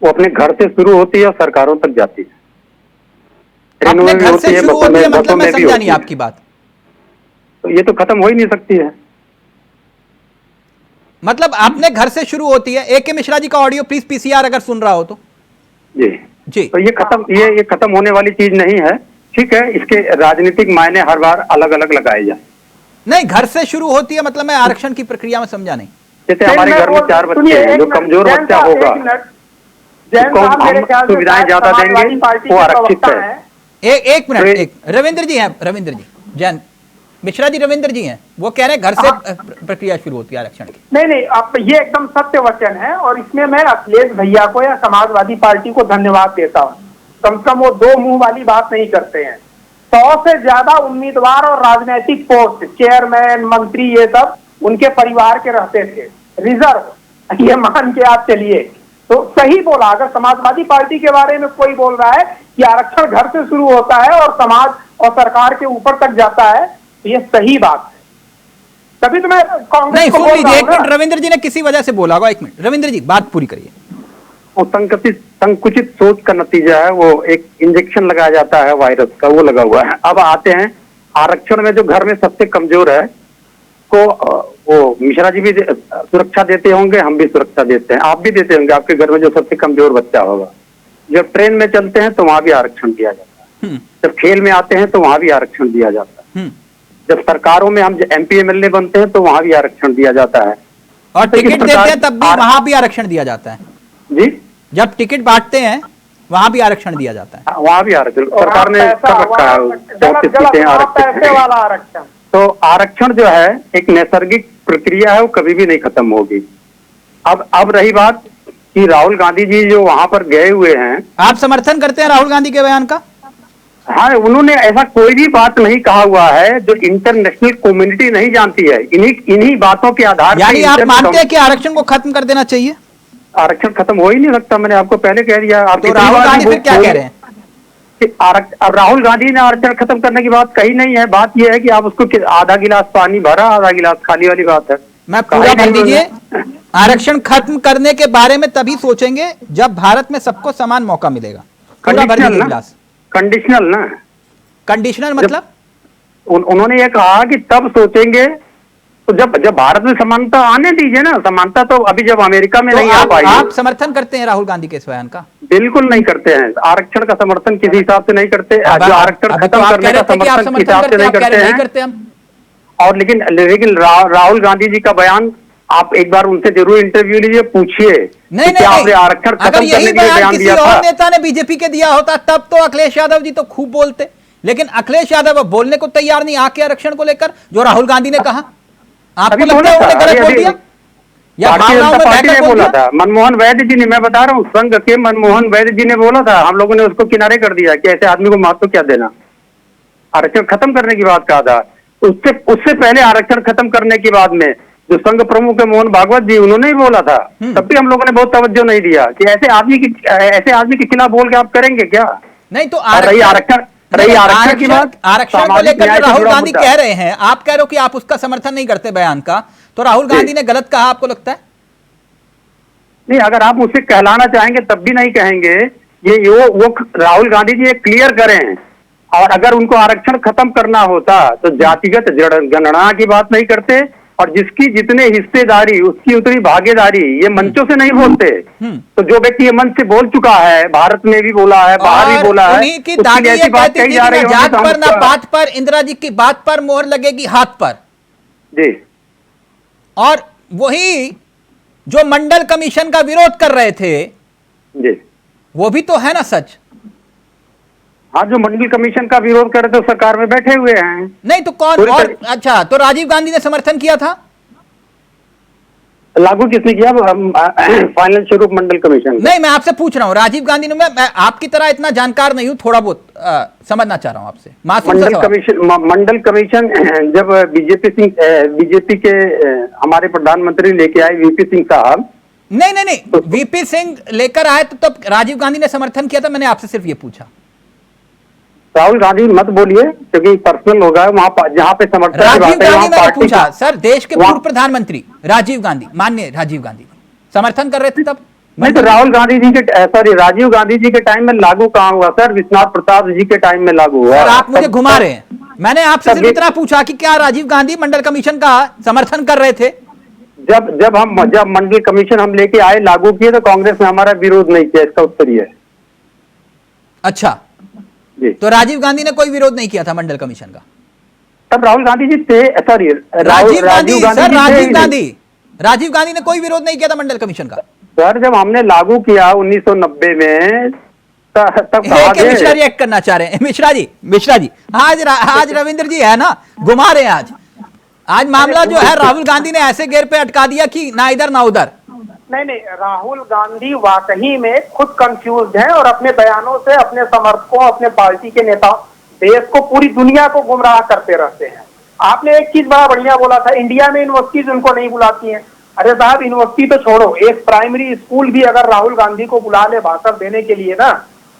वो अपने घर से शुरू होती है और सरकारों तक जाती है। अपने घर से शुरू होती है मतलब मैं समझा नहीं आपकी बात। तो ये तो खत्म हो ही नहीं सकती है। मतलब अपने घर से शुरू होती है। AK मिश्रा जी का ऑडियो प्लीज PCR अगर सुन रहा हो तो। जी तो ये खत्म होने वाली चीज नहीं है। ठीक है, इसके राजनीतिक मायने हर बार अलग अलग लगाए जाए। नहीं, घर से शुरू होती है मतलब मैं आरक्षण की प्रक्रिया में समझा नहीं। जैसे हमारे घर में 4 बच्चे हैं, जो कमजोर बच्चा होगा उसको हम सुविधाएं ज्यादा देंगे, वो आरक्षित है। एक मिनट, रविंद्र जी जैन मिश्रा जी, रविंद्र जी हैं, वो कह रहे हैं घर से प्रक्रिया शुरू होती है आरक्षण की। नहीं, आप ये एकदम सत्य वचन है, और इसमें मैं अखिलेश भैया को या समाजवादी पार्टी को धन्यवाद देता हूँ। कम से कम वो दो मुंह वाली बात नहीं करते हैं। 100 से ज्यादा उम्मीदवार और राजनीतिक पोस्ट, चेयरमैन, मंत्री, ये सब उनके परिवार के रहते थे, रिजर्व, ये मान के आप चलिए। तो सही बोला, अगर समाजवादी पार्टी के बारे में कोई बोल रहा है कि आरक्षण घर से शुरू होता है और समाज और सरकार के ऊपर तक जाता है, तो ये सही बात है। तभी तो मैं कांग्रेस को बोल रहा हूं। एक मिनट, रविंद्र जी ने किसी वजह से बोला होगा। एक मिनट रविंद्र जी, बात पूरी करिए। वो संकुचित सोच का नतीजा है। वो एक इंजेक्शन लगाया जाता है वायरस का, वो लगा हुआ है। अब आते हैं आरक्षण में, जो घर में सबसे कमजोर है को वो मिश्रा जी भी सुरक्षा देते होंगे, हम भी सुरक्षा देते हैं, आप भी देते होंगे। आपके घर में जो सबसे कमजोर बच्चा होगा, जब ट्रेन में चलते हैं तो वहां भी आरक्षण दिया जाता है, जब खेल में आते हैं तो वहां भी आरक्षण दिया जाता है, जब सरकारों में हम MP MLA बनते हैं तो वहां भी आरक्षण दिया जाता है, और टिकट देते हैं तब भी वहां भी आरक्षण दिया जाता है। जी, जब टिकट बांटते हैं वहां भी आरक्षण दिया जाता है। वहां भी आरक्षण सरकार ने कर रखा है, 34 सीटें आरक्षण। तो आरक्षण जो है एक नैसर्गिक प्रक्रिया है, वो कभी भी नहीं खत्म होगी। अब रही बात कि राहुल गांधी जी जो वहां पर गए हुए हैं, आप समर्थन करते हैं राहुल गांधी के बयान का? हाँ, उन्होंने ऐसा कोई भी बात नहीं कहा हुआ है जो इंटरनेशनल कम्युनिटी नहीं जानती है। इन्हीं बातों के आधार पर, यानी आप मानते हैं कि आरक्षण को खत्म कर देना चाहिए? आरक्षण खत्म हो ही नहीं सकता, मैंने आपको पहले कह दिया। आप तो राहुल गांधी फिर क्या कह रहे हैं? अब राहुल गांधी ने आरक्षण खत्म करने की बात कही नहीं है। बात यह है कि आप उसको आधा गिलास पानी भरा, आधा गिलास खाली वाली बात है। मैं पूरा भर दीजिए। आरक्षण खत्म करने के बारे में तभी सोचेंगे जब भारत में सबको समान मौका मिलेगा। कंडीशनल ना, कंडीशनल मतलब उन्होंने ये कहा कि तब सोचेंगे, तो जब भारत में समानता आने दीजिए ना। समानता तो अभी जब अमेरिका में नहीं आ पाई। आप समर्थन करते हैं राहुल गांधी के इस बयान का? बिल्कुल नहीं करते हैं। आरक्षण का समर्थन किसी हिसाब से नहीं करते। जो आरक्षण खत्म करने का समर्थन किसी हिसाब से नहीं करते हैं। और लेकिन राहुल गांधी जी का बयान, आप एक बार उनसे जरूर इंटरव्यू लीजिए, पूछिए क्या आपने आरक्षण खत्म करने के लिए बयान दिया था। और नेता ने बीजेपी के दिया होता तब तो अखिलेश यादव जी तो खूब बोलते। लेकिन अखिलेश यादव अब बोलने को तैयार नहीं आके आरक्षण को लेकर, जो राहुल गांधी ने कहा। आपको लगता है उन्होंने गलत बोल दिया या भारतीय भावनाओं जनता में पार्टी बहकर ने बोल बोला दिया? था, मनमोहन वैद्य जी ने, मैं बता रहा हूँ, संघ के मनमोहन वैद्य जी ने बोला था, हम लोगों ने उसको किनारे कर दिया कि ऐसे आदमी को महत्व क्या देना, आरक्षण खत्म करने की बात कहा था। उससे पहले आरक्षण खत्म करने के बाद में जो संघ प्रमुख है मोहन भागवत जी, उन्होंने ही बोला था, तब भी हम लोगों ने बहुत तवज्जो नहीं दिया कि ऐसे आदमी के खिलाफ बोल के आप करेंगे क्या? नहीं तो रही आरक्षण की बात, आरक्षण को लेकर जो राहुल गांधी कह रहे हैं, आप कह रहे हो कि आप उसका समर्थन नहीं करते बयान का, तो राहुल गांधी ने गलत कहा आपको लगता है? नहीं, अगर आप मुझसे कहलाना चाहेंगे तब भी नहीं कहेंगे। वो राहुल गांधी जी क्लियर करें, और अगर उनको आरक्षण खत्म करना होता तो जातिगत जनगणना की बात नहीं करते, और जिसकी जितने हिस्सेदारी उसकी उतनी भागीदारी, ये मंचों से नहीं बोलते। तो जो व्यक्ति ये मंच से बोल चुका है, भारत में भी बोला है, बाहर भी बोला है, उन्हीं की दादी ये कहती थी कि ना जात पर ना बात पर, इंदिरा जी की बात पर मोहर लगेगी हाथ पर जी। और वही जो मंडल कमीशन का विरोध कर रहे थे जी, वो भी तो है ना सच। हाँ, जो मंडल कमीशन का विरोध कर रहे थे सरकार में बैठे हुए हैं। नहीं तो कौन? और अच्छा, तो राजीव गांधी ने समर्थन किया था, लागू किसने किया? फाइनेंशियल रूप मंडल कमीशन। नहीं, मैं आपसे पूछ रहा हूँ, राजीव गांधी ने, मैं आपकी तरह इतना जानकार नहीं हूँ, थोड़ा बहुत समझना चाह रहा हूँ आपसे। मंडल कमीशन जब बीजेपी के हमारे प्रधानमंत्री लेके आए वीपी सिंह साहब। नहीं, वीपी सिंह लेकर आए तो तब राजीव गांधी ने समर्थन किया था, मैंने आपसे सिर्फ ये पूछा। राहुल गांधी मत बोलिए क्योंकि पर्सनल होगा वहां, जहां पे समर्थन राजीव गांधी ने पूछा सर, देश के पूर्व प्रधानमंत्री राजीव गांधी, माननीय राजीव गांधी समर्थन कर रहे थे तब। नहीं तो राहुल गांधी जी के, सॉरी, राजीव गांधी जी के टाइम में लागू कहाँ हुआ सर? विश्वनाथ प्रताप जी के टाइम में लागू हुआ। सर आप मुझे घुमा रहे हैं, मैंने आपसे सिर्फ इतना पूछा कि क्या राजीव गांधी मंडल कमीशन का समर्थन कर रहे थे? जब मंडल कमीशन हम लेके आए, लागू किए, तो कांग्रेस ने हमारा विरोध नहीं किया, इसका उत्तर ये है। अच्छा तो राजीव गांधी ने कोई विरोध नहीं किया था मंडल कमीशन का? तब राहुल गांधी जी थे, सॉरी, राजीव गांधी ने कोई विरोध नहीं किया था मंडल कमीशन का? सर जब हमने लागू किया 1990 में, तब मिश्रा जी एक्ट करना चाह रहे हैं। मिश्रा जी आज रविंद्र जी है ना, घुमा रहे हैं आज मामला जो है राहुल गांधी ने ऐसे घेर पे अटका दिया कि ना इधर ना उधर। नहीं, राहुल गांधी वाकई में खुद कंफ्यूज हैं और अपने बयानों से अपने समर्थकों, अपने पार्टी के नेताओं, देश को, पूरी दुनिया को गुमराह करते रहते हैं। आपने एक चीज बड़ा बढ़िया बोला था, इंडिया में यूनिवर्सिटीज उनको नहीं बुलाती हैं। अरे साहब, यूनिवर्सिटी तो छोड़ो, एक प्राइमरी स्कूल भी अगर राहुल गांधी को बुला ले भाषण देने के लिए ना,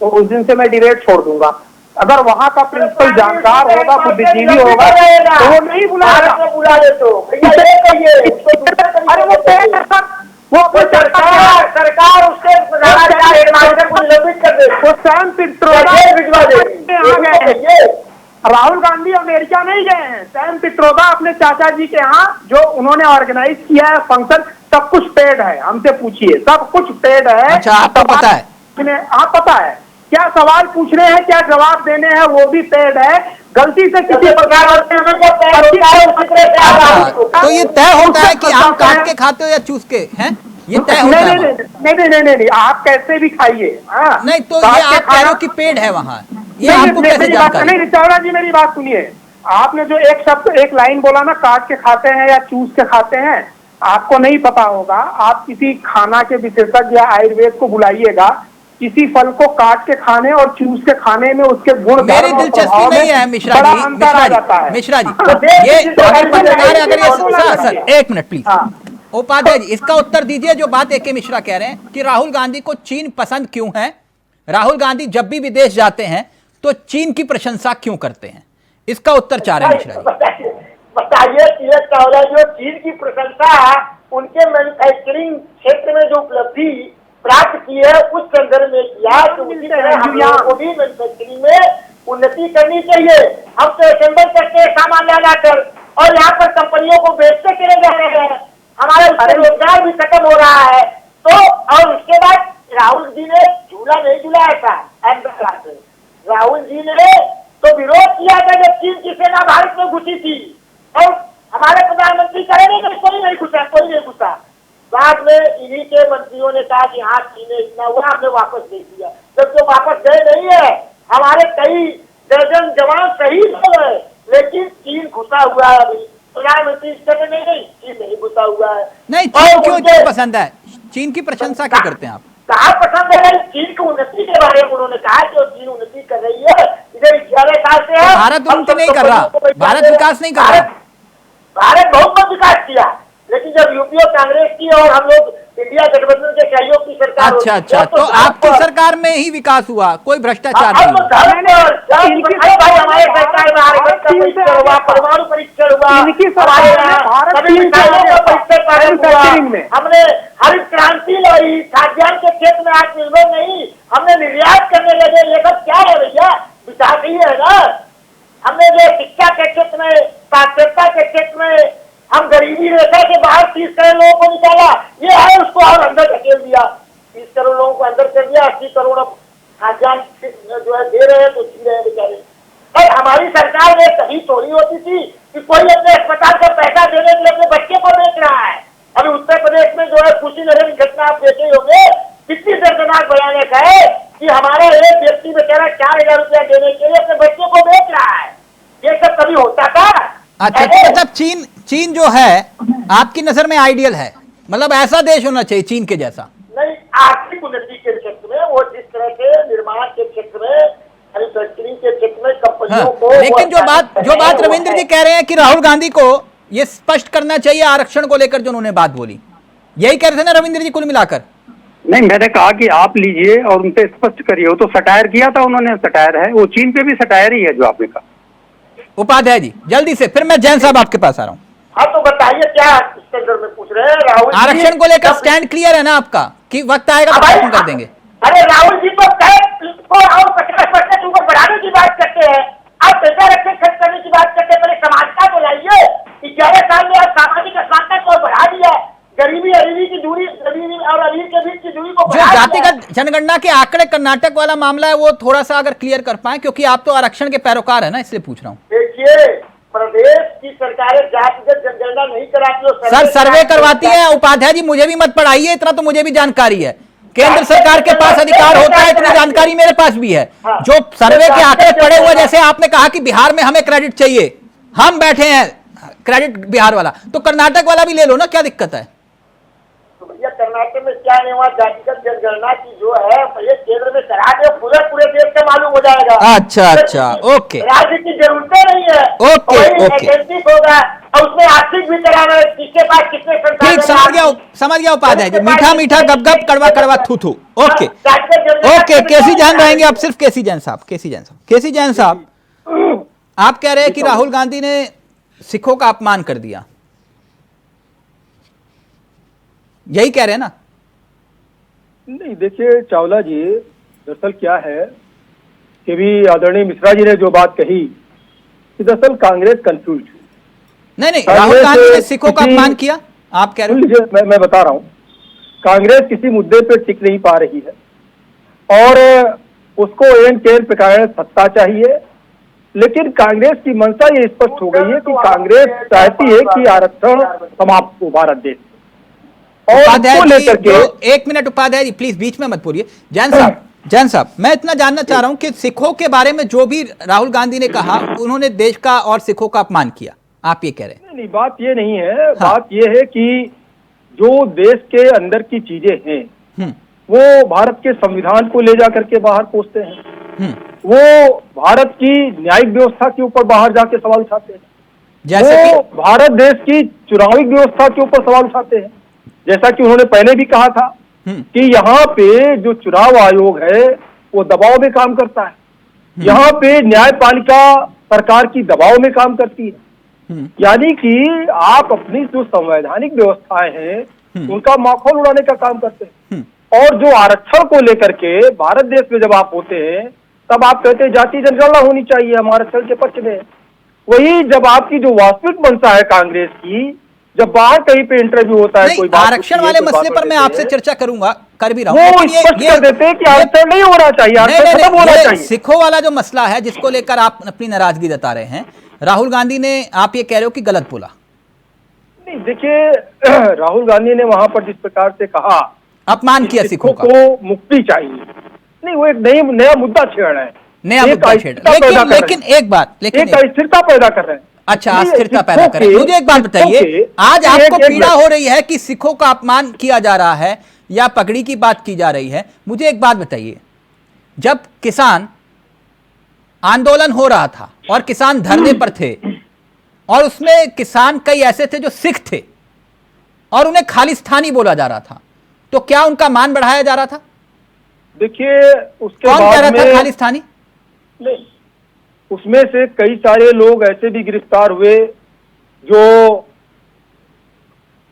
तो उस दिन से मैं डिबेट छोड़ दूंगा। अगर वहाँ का प्रिंसिपल जानकार होगा, बुद्धिजीवी होगा, तो वो नहीं बुलाएगा। अरे वो सरकार उसके राहुल गांधी अमेरिका नहीं गए हैं, सैम पित्रोदा अपने चाचा जी के यहाँ, जो उन्होंने ऑर्गेनाइज किया है फंक्शन, सब कुछ पेड है। हमसे पूछिए, सब कुछ पेड है। अच्छा, आपको पता है? आप पता है क्या सवाल पूछ रहे हैं, क्या जवाब देने हैं, वो भी पेड है। गलती से किसी प्रकार तो ये तय होता है कि आम काट के खाते हो या चूस के, हैं? ये तय होता है? नहीं, आप कैसे भी खाइए। नहीं तो ये आप कह रहे हो कि पेड़ है वहाँ, ये आपको कैसे जानकारी? नहीं, चावड़ा जी मेरी बात सुनिए। आपने जो एक शब्द, एक लाइन बोला ना, काट के खाते हैं या चूस के खाते हैं, आपको नहीं पता होगा। आप किसी खाना के विशेषज्ञ या आयुर्वेद को बुलाइएगा, किसी फल को काट के खाने और चूस के खाने में उसके गुण, मेरी दिलचस्पी नहीं है मिश्रा जी, ये सर एक मिनट प्लीज, उपाध्याय जी इसका उत्तर दीजिए। जो बात ए.के. मिश्रा कह रहे हैं कि राहुल गांधी को चीन पसंद क्यों है, राहुल गांधी जब भी विदेश जाते हैं तो चीन की प्रशंसा क्यों करते हैं, इसका उत्तर चाह रहे हैं मिश्रा जी। बताइए जो चीन की प्रशंसा उनके मैन्युफैक्चरिंग क्षेत्र में जो उपलब्धि प्राप्त की है उस संदर्भ में किया, तो उसी तरह हम लोगों को भी मैन्युफैक्चरिंग में उन्नति करनी चाहिए। हम तो असेंबल करते हैं सामान ला कर, और यहाँ पर कंपनियों को बेचते चले जा रहे हैं, हमारा उससे रोजगार भी खत्म हो रहा है। तो और उसके बाद राहुल जी ने झूला नहीं झुलाया था, राहुल जी ने तो विरोध किया था जब चीन की सेना भारत में घुसी थी, और हमारे प्रधानमंत्री करेंगे कि कोई नहीं घुसा। बाद में इन्हीं के मंत्रियों ने कहा कि हाँ चीन ने इतना हुआ, हमने वापस दे दिया। जब जो वापस गए नहीं है, हमारे कई दर्जन जवान शहीद हो गए, लेकिन चीन घुसा हुआ है। अभी प्रधानमंत्री कहते नहीं, चीन नहीं घुसा हुआ है। नहीं, चीन क्यों इतना पसंद है? चीन की प्रशंसा क्यों करते हैं आप? कहा पसंद है? चीन की उन्नति के बारे में उन्होंने कहा कि चीन उन्नति कर रही है। इधर 11 साल से है, भारत उन्नति नहीं कर रहा, भारत विकास नहीं कर रहा। भारत बहुत विकास किया, लेकिन जब यूपी और कांग्रेस की और हम लोग इंडिया गठबंधन के सहयोग की सरकार अच्छा अच्छा, तो आपकी सरकार में ही विकास हुआ, कोई भ्रष्टाचार नहीं हुआ। हमारे सरकार में आरक्षण का परीक्षण हुआ, परमाणु परीक्षण हुआ, हमारे यहाँ सभी मिसाइलों का परीक्षण प्रारंभ हुआ, हमने हरित क्रांति लाई, खाद्यान्न के क्षेत्र में आत्मनिर्भर नहीं, हमने निर्यात करने लगे। ये सब क्या है भैया? विकास ही है ना। हमने जो शिक्षा के क्षेत्र में, साक्षरता के क्षेत्र में हम गरीबी रेखा से बाहर 30 करोड़ लोगों को निकाला, ये है उसको और अंदर धकेल दिया। 30 करोड़ लोगों को अंदर कर दिया, 80 करोड़ अब खाद्यान्न जो है दे रहे हैं तो जी रहे हैं बेचारे। और हमारी सरकार में कहीं थोड़ी होती थी कि कोई अपने अस्पताल का पैसा देने के लिए अपने बच्चे को बेच रहा है। अभी उत्तर प्रदेश में जो है कुशीनगर की घटना आप देखे होंगे, कितनी दर्दनाक भयानक है कि हमारा एक व्यक्ति बेचारा 4000 रुपया देने के लिए अपने बच्चे को बेच रहा है। ये सब कभी होता था? अच्छा, तो मतलब चीन जो है आपकी नजर में आइडियल है, मतलब ऐसा देश होना चाहिए चीन के जैसा? नहीं, आर्थिक उन्नति के क्षेत्र में वो जिस तरह से निर्माण के क्षेत्र में, मैन्युफैक्चरिंग के क्षेत्र में कंपनियों को, लेकिन जो बात रविंद्र जी कह रहे हैं कि राहुल गांधी को ये स्पष्ट करना चाहिए आरक्षण को लेकर जो उन्होंने बात बोली, यही कह रहे थे ना रविंद्र जी कुल मिलाकर? नहीं, मैंने कहा कि आप लीजिए और उनसे स्पष्ट करिए। वो तो सटायर किया था उन्होंने, सटायर है वो, चीन पे भी सटायर ही है जो आपने कहा। उपाध्याय जी जल्दी से, फिर मैं जैन साहब आपके पास आ रहा हूँ। हाँ तो बताइए क्या इस संदर्भ में पूछ रहे हैं? राहुल आरक्षण को लेकर स्टैंड क्लियर है ना आपका कि वक्त आएगा तो खत्म कर देंगे? अरे राहुल जी तो और 50% ऊपर बढ़ाने की बात करते हैं, आप पैसा रखे खर्च करने की बात करते हैं। पहले समानता को लाइए। 11 साल में आप सामाजिक असमानता को बढ़ा दिया, गरीबी अमीरी की दूरी, गरीबी और अमीर के बीच की दूरी को जो जातिगत जनगणना के आंकड़े कर्नाटक वाला मामला है वो थोड़ा सा अगर क्लियर कर पाए, क्योंकि आप तो आरक्षण के पैरोकार है ना, इसलिए पूछ रहा हूँ। देखिए, प्रदेश की सरकारें जातिगत जनगणना नहीं कराती। सर सर्वे करवाती है। उपाध्याय जी मुझे भी मत पढ़ाइए, इतना तो मुझे भी जानकारी है। केंद्र सरकार के पास अधिकार होता है, इतनी जानकारी मेरे पास भी है। जो सर्वे के आंकड़े पड़े हुए, जैसे आपने कहा कि बिहार में हमें क्रेडिट चाहिए, हम बैठे हैं क्रेडिट बिहार वाला, तो कर्नाटक वाला भी ले लो ना, क्या दिक्कत है? तो भैया कर्नाटक में क्या नहीं हुआ? जातिगत जनगणना की जो है पहले केंद्र में करा दे, पूरे देश से मालूम हो जाएगा। अच्छा अच्छा, ओके, राज्य की जरूरतें नहीं है। ओके होगा और उसमें आर्थिक भी कराना, किसके पास कितने ठीक, समझ गया उपाध्याय जी। मीठा मीठा गप गप, कड़वा कड़वा थू थू। ओके ओके, केसी जैन रहेंगे अब, सिर्फ केसी जैन साहब। केसी जैन साहब, आप कह रहे हैं कि राहुल गांधी ने सिखों का अपमान कर दिया, यही कह रहे हैं ना? नहीं, देखिए चावला जी, दरअसल क्या है कि भी आदरणीय मिश्रा जी ने जो बात कही कि दरअसल कांग्रेस कंफ्यूज है। नहीं, राहुल गांधी ने सिखों का अपमान किया, आप कह रहे हो? मैं बता रहा हूं, कांग्रेस किसी मुद्दे पे टिक नहीं पा रही है और उसको एन केन प्रकार सत्ता चाहिए, लेकिन कांग्रेस की मंशा ये स्पष्ट हो गई है कि कांग्रेस चाहती है कि आरक्षण समाप्त हो भारत देश। और लेकर के एक मिनट उपाध्याय जी प्लीज बीच में मत बोलिए। जैन साहब, मैं इतना जानना चाह रहा हूं कि सिखों के बारे में जो भी राहुल गांधी ने कहा, उन्होंने देश का और सिखों का अपमान किया, आप ये कह रहे हैं? नहीं, बात ये नहीं है। हाँ। बात ये है कि जो देश के अंदर की चीजें हैं वो भारत के संविधान को ले जा करके बाहर पहुंचते हैं, वो भारत की न्यायिक व्यवस्था के ऊपर बाहर जाके सवाल उठाते हैं, जैसे वो भारत देश की चुनावी व्यवस्था के ऊपर सवाल उठाते हैं। जैसा कि उन्होंने पहले भी कहा था कि यहाँ पे जो चुनाव आयोग है वो दबाव में काम करता है, यहाँ पे न्यायपालिका सरकार की दबाव में काम करती है, यानी कि आप अपनी जो संवैधानिक व्यवस्थाएं हैं उनका माखौल उड़ाने का काम करते हैं। और जो आरक्षण को लेकर के भारत देश में जब आप होते हैं तब आप कहते हैं जाति जनगणना होनी चाहिए, हम आरक्षण के पक्ष में। वही जब आपकी जो वास्तविक मंशा है कांग्रेस की, जब बाहर कहीं पे इंटरव्यू होता है, कोई आरक्षण वाले मसले पर मैं आपसे चर्चा करूंगा, कर भी रहा हूं, वो स्पष्ट कर देते हैं कि आरक्षण नहीं होना चाहिए, आरक्षण खत्म होना चाहिए। सिखों वाला जो मसला है जिसको लेकर आप अपनी नाराजगी जता रहे हैं, राहुल गांधी ने, आप ये कह रहे हो कि गलत बोला? नहीं, देखिए राहुल गांधी ने वहां पर जिस प्रकार से कहा, अपमान किया सिखों को मुक्ति चाहिए, नहीं वो एक नया मुद्दा छेड़ है। नया मुद्दा छेड़, लेकिन एक बात, लेकिन अस्थिरता पैदा कर रहे हैं। अच्छा, अस्थिरता पैदा कर रहे हैं। मुझे एक बात बताइए, आज आपको पीड़ा हो रही है कि सिखों का अपमान किया जा रहा है या पगड़ी की बात की जा रही है, मुझे एक बात बताइए, जब किसान आंदोलन हो रहा था और किसान धरने पर थे और उसमें किसान कई ऐसे थे जो सिख थे और उन्हें खालिस्तानी बोला जा रहा था, तो क्या उनका मान बढ़ाया जा रहा था? देखिए, उसके कौन कह रहा बाद था में खालिस्तानी? नहीं, उसमें से कई सारे लोग ऐसे भी गिरफ्तार हुए जो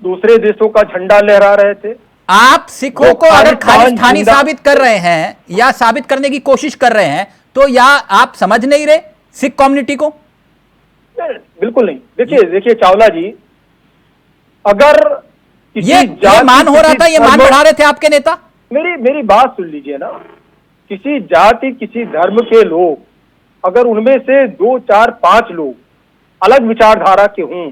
दूसरे देशों का झंडा लहरा रहे थे। आप सिखों को अगर खालिस्तानी साबित कर रहे हैं या साबित करने की कोशिश कर रहे हैं, तो या आप समझ नहीं रहे सिख कम्युनिटी को? बिल्कुल नहीं। देखिए चावला जी, अगर ये मान हो रहा था, ये मान बढ़ा रहे थे आपके नेता? मेरी बात सुन लीजिए ना, किसी जाति किसी धर्म के लोग अगर उनमें से 2, 4, 5 लोग अलग विचारधारा के हों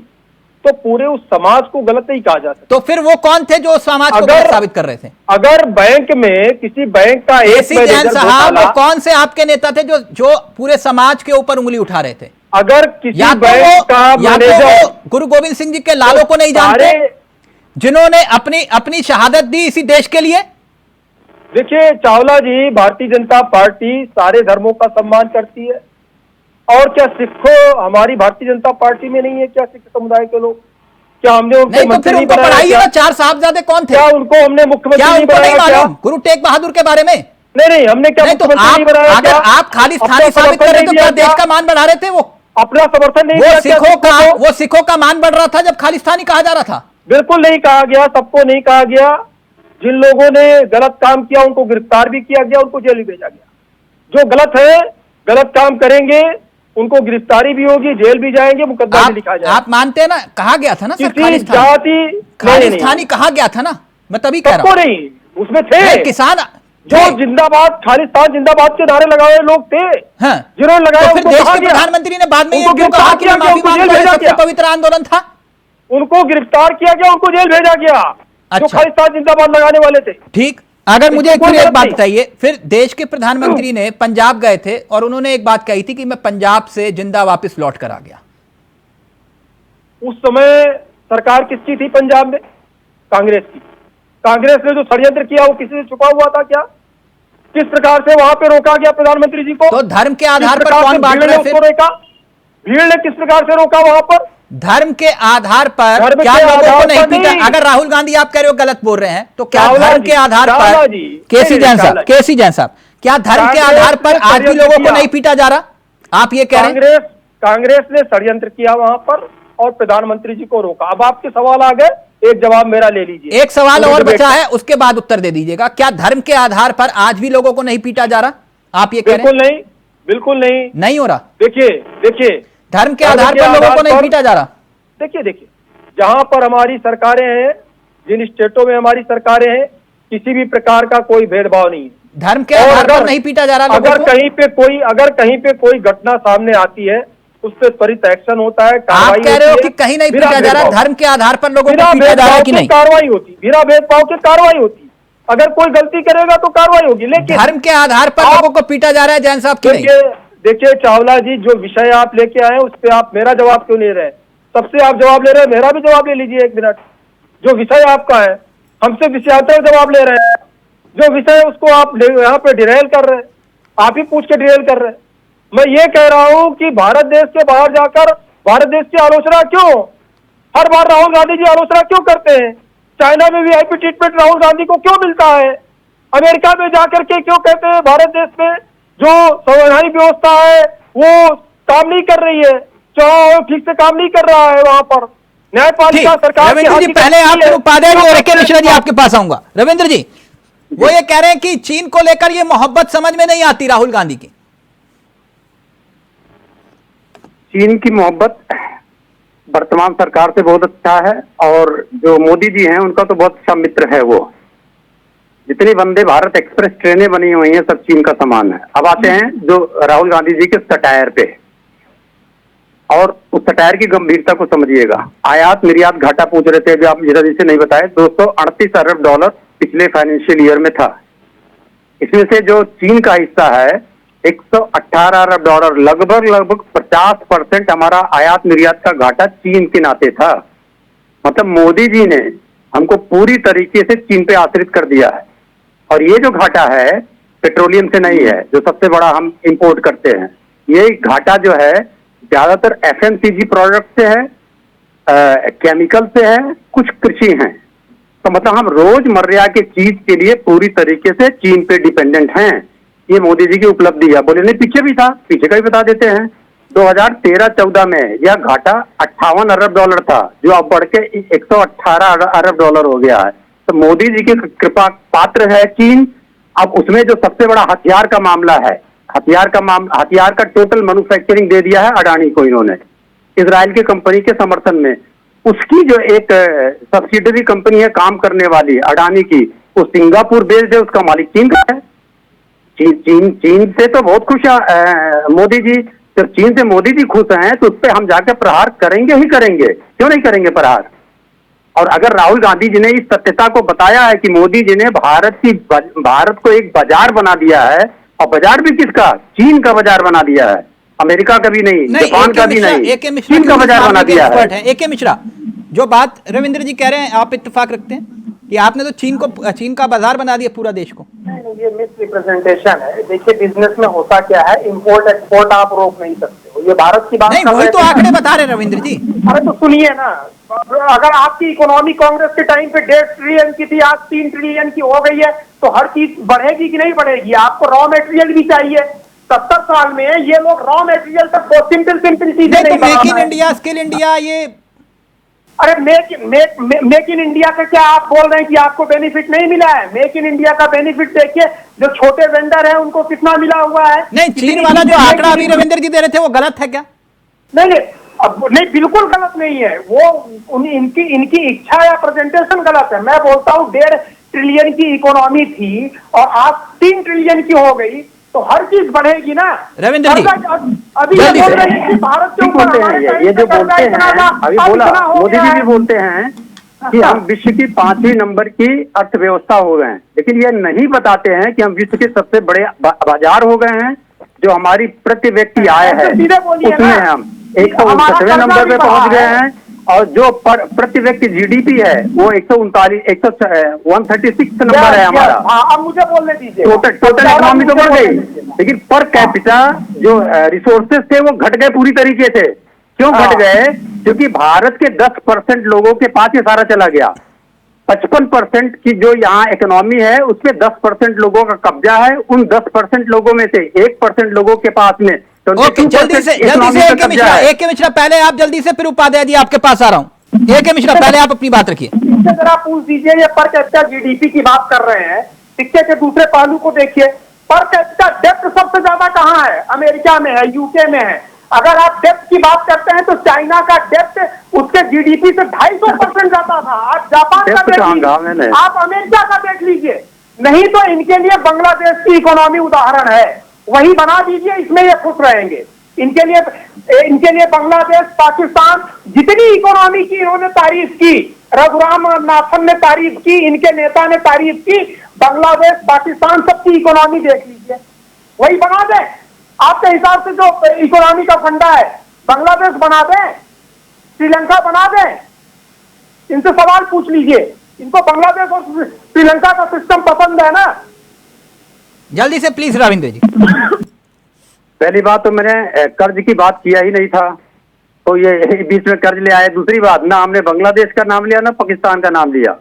तो पूरे उस समाज को गलत नहीं कहा जा सकता। तो फिर वो कौन थे जो समाज को गलत साबित कर रहे थे? अगर बैंक में किसी बैंक का एक जैन साहब, वो कौन से आपके नेता थे जो पूरे समाज के ऊपर उंगली उठा रहे थे? अगर किसी बैंक का मैनेजर गुरु गोविंद सिंह जी के लालों को नहीं जानते, जिन्होंने अपनी शहादत दी इसी देश के लिए? देखिए चावला जी, भारतीय जनता पार्टी सारे धर्मों का सम्मान करती है। और क्या सिखों हमारी भारतीय जनता पार्टी में नहीं है क्या? सिख समुदाय के लोग, क्या हमने उनको मंत्री नहीं बनाया? 4 साहबजादे कौन थे? क्या उनको हमने मुख्यमंत्री नहीं बनाया क्या? गुरु तेग बहादुर के बारे में नहीं, हमने क्या मुख्यमंत्री नहीं बनाया? अगर आप खालिस्तानी साबित कर रहे तो क्या देश का मान बढ़ा रहे थे? वो अपना समर्थन नहीं दिया। वो सिखों का मान बढ़ रहा था जब खालिस्तानी कहा जा रहा था? बिल्कुल नहीं कहा गया, सबको नहीं कहा गया। जिन लोगों ने गलत काम किया उनको गिरफ्तार भी किया गया, उनको जेल भी भेजा गया। जो गलत है, गलत काम करेंगे, उनको गिरफ्तारी भी होगी, जेल भी जाएंगे, मुकदमा भी लिखा जाएगा। आप मानते हैं ना, कहा गया था ना सर, खालिस्तानी कहा गया था ना, मैं तभी कह रहा हूं। नहीं, उसमें थे किसान जो जिंदाबाद, खालिस्तान जिंदाबाद के नारे लगाए लोग थे, जिन्होंने लगाया। तो फिर देश के प्रधानमंत्री ने बाद में ये क्यों कहा कि माफी मांगना सबसे पवित्र आंदोलन था? उनको गिरफ्तार किया गया, उनको जेल भेजा गया, जो खालिस्तान जिंदाबाद लगाने वाले थे। ठीक, अगर मुझे एक बात बताइए, फिर देश के प्रधानमंत्री ने पंजाब गए थे और उन्होंने एक बात कही थी कि मैं पंजाब से जिंदा वापस लौट कर आ गया। उस समय सरकार किसकी थी पंजाब में? कांग्रेस की। कांग्रेस ने जो षड्यंत्र किया वो किसी से छुपा हुआ था क्या? किस प्रकार से वहां पे रोका गया प्रधानमंत्री जी को? तो धर्म के आधार पर कौन बांट रहे थे? भीड़ ने किस प्रकार से रोका वहां पर? धर्म के आधार पर क्या लोगों को नहीं पीटा? अगर राहुल गांधी आप कह रहे हो गलत बोल रहे हैं, तो क्या धर्म के आधार पर, केसी जैन साहब, क्या धर्म के आधार पर आज भी लोगों को नहीं पीटा जा रहा? आप ये कह रहे हैं? कांग्रेस ने षड्यंत्र किया वहां पर और प्रधानमंत्री जी को रोका। अब आपके सवाल आ गए, एक जवाब मेरा ले लीजिए। एक सवाल और बचा है, उसके बाद उत्तर दे दीजिएगा। क्या धर्म के आधार पर आज भी लोगों को नहीं पीटा जा रहा? आप ये कह रहे हैं? बिल्कुल नहीं हो रहा। देखिए धर्म के आधार पर लोगों को नहीं पीटा जा रहा। देखिए जहां पर हमारी सरकारें हैं, जिन स्टेटों में हमारी सरकारें हैं, किसी भी प्रकार का कोई भेदभाव नहीं है। धर्म के आधार पर नहीं पीटा जा रहा। अगर कहीं पे कोई घटना सामने आती है, उस पर त्वरित एक्शन होता है, आप कह रहे हो कि कहीं नहीं पीटा जा रहा, धर्म के आधार पर लोगों को पीटा जा रहा है कि नहीं? कार्रवाई होती, बिना भेदभाव की कार्रवाई होती। अगर कोई गलती करेगा तो कार्रवाई होगी, लेकिन धर्म के आधार पर लोगों को पीटा जा रहा है जैन साहब की नहीं? देखिए चावला जी, जो विषय आप लेके आए उस पर आप मेरा जवाब क्यों ले रहे हैं? सबसे आप जवाब ले रहे हैं, मेरा भी जवाब ले लीजिए 1 मिनट। जो विषय आपका है, हमसे विषयात्मक जवाब ले रहे हैं। जो विषय है उसको आप यहाँ पे डिरेल कर रहे हैं, आप ही पूछ के डिरेल कर रहे हैं। मैं ये कह रहा हूं कि भारत देश के बाहर जाकर भारत देश की आलोचना क्यों? हर बार राहुल गांधी जी आलोचना क्यों करते हैं? चाइना में वीआईपी ट्रीटमेंट राहुल गांधी को क्यों मिलता है? अमेरिका में जाकर के क्यों कहते हैं भारत देश में जो संवैधानिक व्यवस्था है वो काम नहीं कर रही है, ठीक से काम नहीं कर रहा है वहां पर न्यायपालिका सरकार। रविंद्र जी, पहले आप उपाध्याय जी और के मिश्रा जी आपके पास आऊंगा। रविंद्र जी, वो ये कह रहे हैं कि चीन को लेकर ये मोहब्बत समझ में नहीं आती राहुल गांधी की। चीन की मोहब्बत वर्तमान सरकार से बहुत अच्छा है और जो मोदी जी हैं उनका तो बहुत अच्छा मित्र है। वो जितनी वंदे भारत एक्सप्रेस ट्रेनें बनी हुई हैं सब चीन का सामान है। अब आते हैं जो राहुल गांधी जी के सटायर पे, और उस सटायर की गंभीरता को समझिएगा। आयात निर्यात घाटा पूछ रहे थे, अभी आप मीरा जी से नहीं बताए, $238 अरब पिछले फाइनेंशियल ईयर में था। इसमें से जो चीन का हिस्सा है 118 अरब डॉलर, लगभग 50% हमारा आयात निर्यात का घाटा चीन के नाते था। मतलब मोदी जी ने हमको पूरी तरीके से चीन पे आश्रित कर दिया है। और ये जो घाटा है पेट्रोलियम से नहीं है, जो सबसे बड़ा हम इंपोर्ट करते हैं, ये घाटा जो है ज्यादातर एफएमसीजी प्रोडक्ट से है, केमिकल से है, कुछ कृषि है। तो मतलब हम रोजमर्रा के चीज के लिए पूरी तरीके से चीन पे डिपेंडेंट हैं। ये मोदी जी की उपलब्धि है। बोले नहीं पीछे भी था, पीछे का भी बता देते हैं। 2013-14 में यह घाटा 58 अरब डॉलर था, जो अब बढ़ के 118 अरब डॉलर हो गया है। तो मोदी जी की कृपा पात्र है चीन। अब उसमें जो सबसे बड़ा हथियार का मामला है, हथियार का टोटल मैन्युफैक्चरिंग दे दिया है अडानी को इन्होंने, इजराइल की कंपनी के समर्थन में। उसकी जो एक सब्सिडरी कंपनी है काम करने वाली अडानी की, वो सिंगापुर बेस्ड है, उसका मालिक चीन का है। चीन से तो बहुत खुश है मोदी जी। जब चीन से मोदी जी खुश हैं तो उस पर हम जाकर प्रहार करेंगे ही करेंगे, क्यों नहीं करेंगे प्रहार। और अगर राहुल गांधी जी ने इस सत्यता को बताया है कि मोदी जी ने भारत को एक बाजार बना दिया है, और बाजार भी किसका, चीन का बाजार बना दिया है, अमेरिका का भी नहीं, जापान का भी नहीं, चीन का बाजार बना दिया है। एके मिश्रा, जो बात रविंद्र जी कह रहे हैं आप इत्तेफाक रखते हैं कि आपने तो चीन का बाजार बना दिया पूरा देश को? ये मिस रिप्रेजेंटेशन है। देखिए बिजनेस में होता क्या है, इंपोर्ट एक्सपोर्ट आप रोक नहीं सकते हो। ये भारत की बात नहीं, वही तो आंकड़े बता रहे रविंद्र जी। अरे तो सुनिए ना, अगर आपकी इकोनॉमी कांग्रेस के टाइम पे 1.5 ट्रिलियन की थी, आज 3 ट्रिलियन की हो गई है, तो हर चीज बढ़ेगी कि नहीं बढ़ेगी? आपको रॉ मटेरियल भी चाहिए। 70 साल में ये लोग रॉ मटेरियल तक बहुत सिंपल चीजें नहीं बना make in India, skill India, ये अरे मेक इन इंडिया का क्या आप बोल रहे हैं कि आपको बेनिफिट नहीं मिला है? मेक इन इंडिया का बेनिफिट देखिए, जो छोटे वेंडर हैं उनको कितना मिला हुआ है। नहीं, चीन वाला जो आंकड़ा अभी रविंद्र जी दे रहे थे वो गलत है क्या? नहीं, बिल्कुल गलत नहीं है वो। इनकी इच्छा या प्रेजेंटेशन गलत है। मैं बोलता हूँ 1.5 ट्रिलियन की इकोनॉमी थी और आज 3 ट्रिलियन की हो गई, तो हर चीज बढ़ेगी ना। रविंद्र जी अभी ये बोल रहे हैं कि भारत के ऊपर ये जो बोलते हैं, अभी बोला मोदी जी भी बोलते हैं कि हम विश्व की 5वीं नंबर की अर्थव्यवस्था हो गए हैं, लेकिन ये नहीं बताते हैं कि हम विश्व के सबसे बड़े बाजार हो गए हैं। जो हमारी प्रति व्यक्ति आय है उसमें हम 169वें नंबर पे पहुंच गए हैं, और जो प्रति व्यक्ति जीडीपी है वो 136 नंबर है हमारा। अब मुझे बोलने दीजिए। टोटल इकोनॉमी तो बढ़ गई, लेकिन पर कैपिटा जो रिसोर्सेज थे वो घट गए पूरी तरीके से। क्यों घट गए? क्योंकि भारत के 10% लोगों के पास ये सारा चला गया। 55% की जो यहाँ इकोनॉमी है उसमें 10% लोगों का कब्जा है। उन 10% लोगों में से 1% लोगों के पास में ओके, जल्दी से एके मिश्रा पहले आप जल्दी से, फिर उपाध्याय जी आपके पास आ रहा हूं। एके मिश्रा पहले आप अपनी बात रखिए। इससे जरा पूछ दीजिए, ये पर कैपिटा जीडीपी की बात कर रहे हैं, सिक्के के दूसरे पहलू को देखिए। पर कैपिटा डेप्थ सबसे ज्यादा कहाँ है? अमेरिका में है, यूके में है। अगर आप डेप्थ की बात करते हैं तो चाइना का डेप्थ उसके जीडीपी से 250% जाता था। आज जापान का देख लीजिए, आप अमेरिका का देख लीजिए। नहीं तो इनके लिए बांग्लादेश की इकोनॉमी उदाहरण है, वही बना दीजिए, इसमें ये खुश रहेंगे। इनके लिए बांग्लादेश, पाकिस्तान, जितनी इकोनॉमी की इन्होंने तारीफ की, रघुराम नाथन ने तारीफ की, इनके नेता ने तारीफ की, बांग्लादेश, पाकिस्तान सबकी इकोनॉमी देख लीजिए, वही बना दे। आपके हिसाब से जो इकोनॉमी का फंडा है, बांग्लादेश बना दे, श्रीलंका बना दे। इनसे सवाल पूछ लीजिए, इनको बांग्लादेश और श्रीलंका का सिस्टम पसंद है ना? जल्दी से प्लीज रविंद्र जी। पहली बात तो मैंने कर्ज की बात किया ही नहीं था, तो ये बीच में कर्ज ले आए। दूसरी बात, ना हमने बांग्लादेश का नाम लिया ना पाकिस्तान का नाम लिया।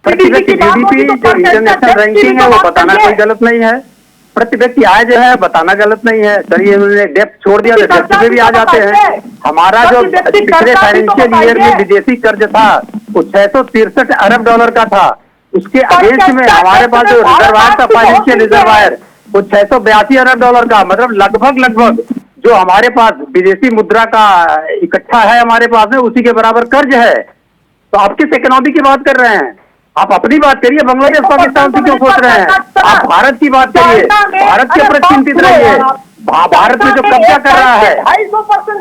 प्रति व्यक्ति जीडीपी जो इंटरनेशनल रैंकिंग है वो बताना कोई गलत नहीं है, प्रति व्यक्ति आय जो है बताना गलत नहीं है। चलिए उन्होंने डेप्थ छोड़ दिया तो डेप्थ पे भी आ जाते हैं। हमारा जो पिछले फाइनेंशियल ईयर में विदेशी कर्ज था वो 663 अरब डॉलर का था। उसके अगेंस्ट में हमारे पास जो रिजर्वायर था, फाइनेंशियल रिजर्वायर, वो 682 अरब डॉलर का, मतलब लगभग जो हमारे पास विदेशी मुद्रा का इकट्ठा है हमारे पास में, उसी के बराबर कर्ज है। तो आप किस इकोनॉमी की बात कर रहे हैं? आप अपनी बात करिए, बांग्लादेश पाकिस्तान से क्यों सोच रहे हैं? आप भारत की बात करिए, भारत के प्रति चिंतित रहिए। भारत में जो कब्जा कर रहा है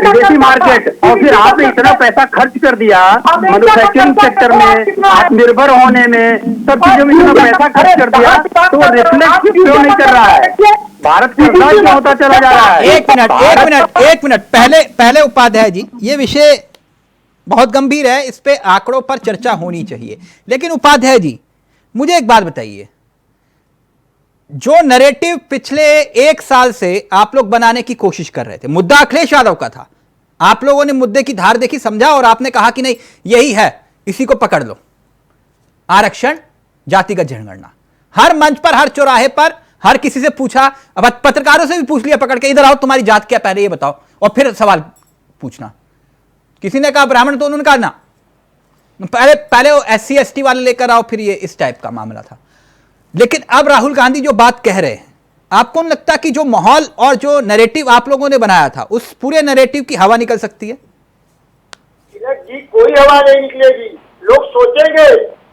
विदेशी मार्केट, और फिर आपने इतना पैसा खर्च कर दिया मैन्युफैक्चरिंग सेक्टर में, आत्मनिर्भर होने में, सब चीजों में इतना पैसा खर्च कर दिया, तो वो रिफ्लेक्ट क्यों नहीं कर रहा है? भारत कर्जदार क्यों होता चला जा रहा है? एक मिनट पहले उपाध्याय जी, ये विषय बहुत गंभीर है, इस पे आंकड़ों पर चर्चा होनी चाहिए। लेकिन उपाध्याय जी मुझे एक बात बताइए, जो नैरेटिव पिछले 1 साल से आप लोग बनाने की कोशिश कर रहे थे, मुद्दा अखिलेश यादव का था, आप लोगों ने मुद्दे की धार देखी, समझा और आपने कहा कि नहीं यही है, इसी को पकड़ लो, आरक्षण, जातिगत जनगणना। हर मंच पर, हर चौराहे पर, हर किसी से पूछा, अब पत्रकारों से भी पूछ लिया पकड़ के, इधर आओ तुम्हारी जात क्या, पहले ये बताओ, और फिर सवाल पूछना। किसी ने कहा ब्राह्मण, तो उन्होंने कहा ना, पहले वो SC ST वाले लेकर आओ, फिर ये इस टाइप का मामला था। लेकिन अब राहुल गांधी जो बात कह रहे हैं, आपको नहीं लगता कि जो माहौल और जो नैरेटिव आप लोगों ने बनाया था, उस पूरे नैरेटिव की हवा निकल सकती है? जी कोई हवा नहीं निकलेगी। लोग सोचेंगे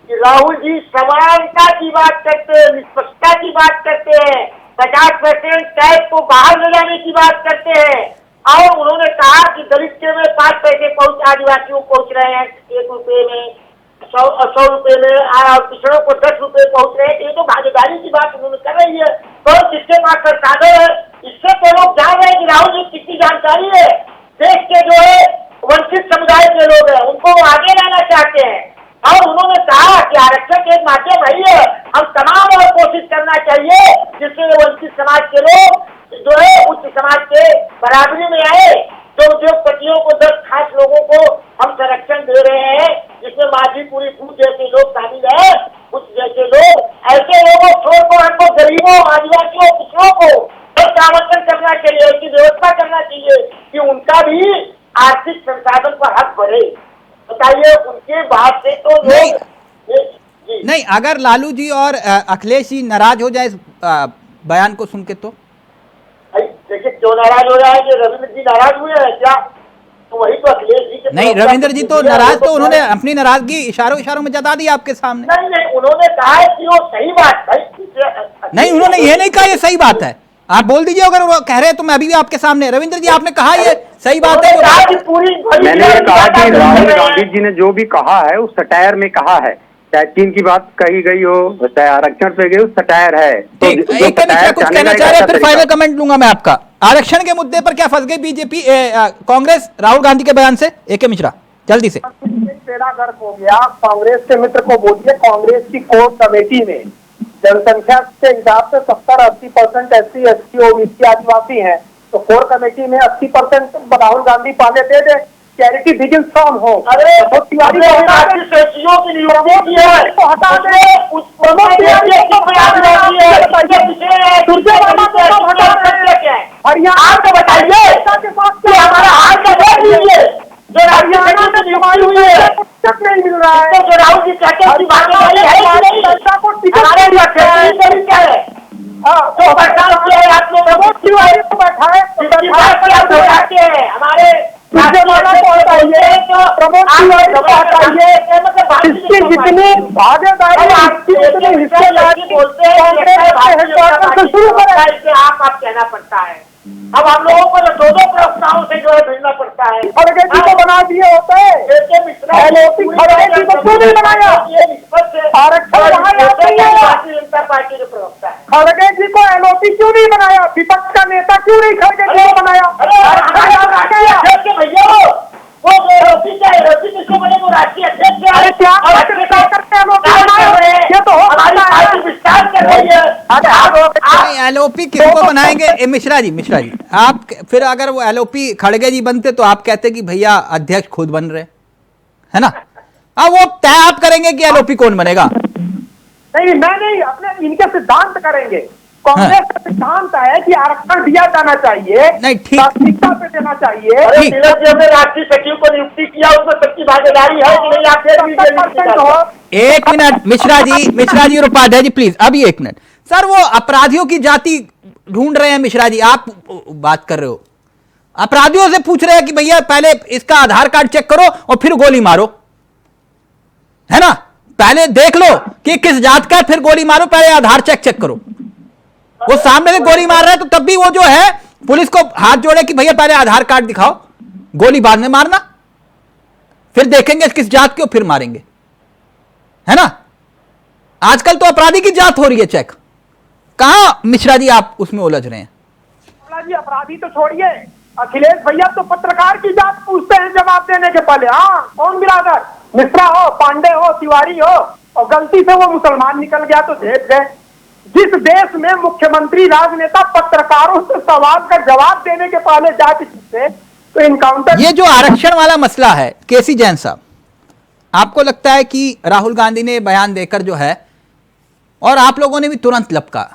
कि राहुल जी समानता की बात करते हैं, निष्पक्षता की बात करते हैं, 50% टैक्स को बाहर ले जाने की बात करते हैं, और उन्होंने कहा कि दलित के में 5 पैसे पहुंच, आदिवासियों को पहुंच रहे हैं 1 रुपए में, 100 रुपए में, और पिछड़ों को 10 रुपए पहुंच रहे हैं। ये तो भागीदारी की बात उन्होंने कर रही है। तो किसके पास संसाधन है, इससे तो लोग जान रहे हैं कि राहुल जी कितनी जानकारी है, देश के जो है वंचित समुदाय के लोग हैं उनको वो आगे लाना चाहते हैं। और उन्होंने कहा कि आरक्षण के एक माध्यम है, हम तमाम और कोशिश करना चाहिए जिससे वंचित समाज के लोग जो है उच्च समाज के बराबरी में आए। तो उद्योगपतियों को 10 खास लोगों को हम संरक्षण दे रहे हैं, जिसमें माझी पूरी फूट जैसे लोग शामिल है, कुछ जैसे लोग, ऐसे लोगों छोड़कर हमको गरीबों, आदिवासियों, पिछड़ों को आवंटन करना चाहिए, उसकी व्यवस्था करना चाहिए कि उनका भी आर्थिक संसाधन पर हक बढ़े। बताइए, उनके बात से तो नहीं, अगर लालू जी और अखिलेश जी नाराज हो जाए इस बयान को सुन के, तो देखिए क्यों नाराज हो रहा है कि रविंद्र जी नाराज हुए हैं क्या? तो वही तो अखिलेश जी के नहीं, रविंद्र जी तो नाराज, तो उन्होंने अपनी नाराजगी इशारों में जता दी आपके सामने। नहीं, उन्होंने कहा है कि वो सही बात है। नहीं, उन्होंने ये नहीं कहा ये सही बात है, आप बोल दीजिए अगर वो कह रहे हैं तो मैं अभी भी आपके सामने। रविंद्र जी आपने कहा ये सही बात है, मैंने ये कहा कि राहुल गांधी जी ने जो भी कहा है उस सटायर में कहा है, चाहे चीन की बात कही गई हो, चाहे आरक्षण पे गई हो, सटायर है। तो एक कुछ कहना चाह रहे हैं, फिर फाइनल कमेंट लूंगा मैं आपका। आरक्षण के मुद्दे पर क्या फंस गई बीजेपी, कांग्रेस राहुल गांधी के बयान से? AK मिश्रा जल्दी से। तेरा गर्क हो गया, कांग्रेस के मित्र को बोलिए, कांग्रेस की कोर कमेटी में जनसंख्या के हिसाब से 70-80% SC ST OBC आदिवासी हैं, तो कोर कमेटी में 80% राहुल गांधी पहले दे दे, चैरिटी बिगिंस फ्रॉम होम। अरे तिवारी सचिवों की नियुक्ति की है तो हटा दे, हरियाणा को बताइए हमारा हाल का देख लीजिए, जो हरियाणा में नियुक्ति हुई है टिकट नहीं मिल रहा है, जो राहुल जी कहते हैं को टिकट क्या है, तो बरसात किया है आप लोग, तिवारी को बैठा है हमारे जितनी भागीदारी आप कहना पड़ता है। अब हम लोगों को तो 2-2 प्रवक्ताओं से जो है भेजना पड़ता है। खड़गे जी को बना दिए होते हैं, खड़गे जी को क्यों नहीं बनाया? आरक्षण भारतीय जनता पार्टी के प्रवक्ता है, खड़गे जी को LOP क्यों नहीं बनाया? विपक्ष का नेता क्यों नहीं खड़गे जी को बनाया? भैया वो LOP किसको बने? वो राष्ट्रीय अध्यक्ष LOP किसको बनाएंगे? मिश्रा जी आप फिर अगर वो LOP खड़गे जी बनते तो आप कहते कि भैया अध्यक्ष खुद बन रहे, है ना? अब वो तय आप करेंगे कि LOP कौन बनेगा? नहीं, मैं नहीं, अपने इनके सिद्धांत करेंगे। कांग्रेस का सिद्धांत है कि आरक्षण दिया जाना चाहिए, नहीं ठीक, प्राथमिकता पे देना चाहिए। राष्ट्रीय सचिव को नियुक्ति किया, उसमें सबकी भागीदारी है कि नहीं? आप एक मिनट मिश्रा जी और उपाध्याय जी प्लीज, अभी 1 मिनट। सर वो अपराधियों की जाति ढूंढ रहे हैं, मिश्रा जी आप बात कर रहे हो, अपराधियों से पूछ रहे हैं कि भैया पहले इसका आधार कार्ड चेक करो और फिर गोली मारो, है ना? पहले देख लो कि किस जात का, फिर गोली मारो, पहले आधार चेक करो। वो सामने से गोली मार रहा है तो तब भी वो जो है पुलिस को हाथ जोड़े कि भैया पहले आधार कार्ड दिखाओ, गोली बाद में मारना, फिर देखेंगे किस जात की, फिर मारेंगे, है ना? आजकल तो अपराधी की जात हो रही है चेक, कहां मिश्रा जी आप उसमें उलझ रहे हैं? जी अपराधी तो छोड़िए, अखिलेश भैया तो पत्रकार की जात पूछते हैं जवाब देने के पहले। हाँ, कौन बिरादर, मिश्रा हो, पांडे हो, तिवारी हो, और गलती से वो मुसलमान निकल गया तो जेल गए। जिस देश में मुख्यमंत्री राजनेता पत्रकारों से सवाल का जवाब देने के पहले जांच पूछते, तो इनकाउंटर। ये जो आरक्षण वाला मसला है, केसी जैन साहब, आपको लगता है कि राहुल गांधी ने बयान देकर जो है, और आप लोगों ने भी तुरंत लपका,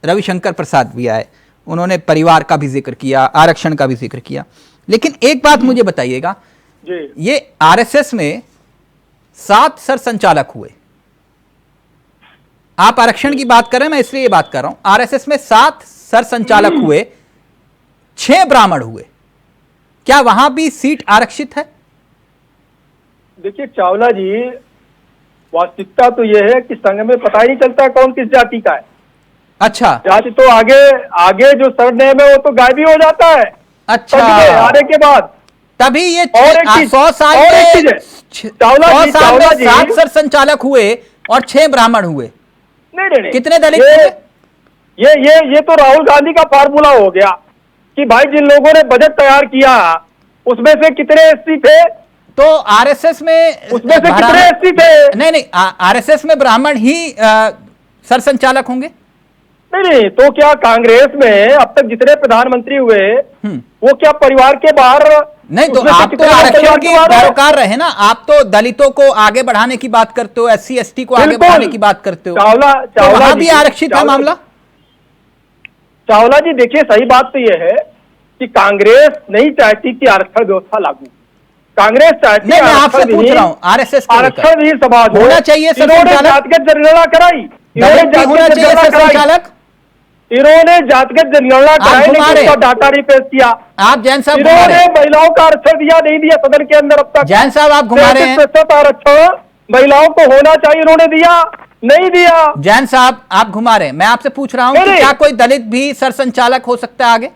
रविशंकर प्रसाद भी आए, उन्होंने परिवार का भी जिक्र किया, आरक्षण का भी जिक्र किया, लेकिन एक बात मुझे बताइएगा, ये आरएसएस में 7 सरसंचालक हुए। आप आरक्षण की बात कर रहे हैं, मैं इसलिए ये बात कर रहा हूं, आरएसएस में 7 सरसंचालक हुए, 6 ब्राह्मण हुए, क्या वहां भी सीट आरक्षित है? देखिए चावला जी, वास्तविकता तो यह है कि संघ में पता ही नहीं चलता कौन किस जाति का है। अच्छा, जाति तो आगे जो सरनेम है वो तो गायब ही हो जाता है। अच्छा, आने के बाद तभी ये 100 साल में 7 सरसंचालक हुए और 6 ब्राह्मण हुए। नहीं, कितने दलित हुए? ये तो राहुल गांधी का फार्मूला हो गया कि भाई जिन लोगों ने बजट तैयार किया उसमें से कितने एससी थे, तो आरएसएस में उसमें से कितने एससी थे? नहीं, आरएसएस में ब्राह्मण ही सरसंचालक होंगे? नहीं, तो क्या कांग्रेस में अब तक जितने प्रधानमंत्री हुए वो क्या परिवार के बाहर? नहीं, तो आप तो आरक्षण के पैरोकार रहे ना, आप तो दलितों को आगे बढ़ाने की बात करते हो, एससी एसटी को आगे बढ़ाने की बात करते हो, तो वहां भी आरक्षित है मामला। चावला जी देखिए, सही बात तो यह है कि कांग्रेस नहीं चाहती कि आरक्षण व्यवस्था लागू, कांग्रेस चाहती है। मैं आपसे पूछ रहा हूं, आरएसएस आरक्षण भी समाज होना चाहिए, जातिगत जनगणना कराई, होना चाहिए सरसंचालक, इन्होंने जातिगत जनगणना कराई लेकिन डाटा नहीं पेश किया। आप जैन साहब इन्होंने महिलाओं का आरक्षण दिया, नहीं दिया सदन के अंदर अब तक। जैन साहब आप घुमा रहे हैं, आरक्षण महिलाओं को होना चाहिए, इन्होंने दिया नहीं दिया। जैन साहब आप घुमा रहे हैं, मैं आपसे पूछ रहा हूं कि क्या कोई दलित भी सरसंचालक हो सकता है आगे?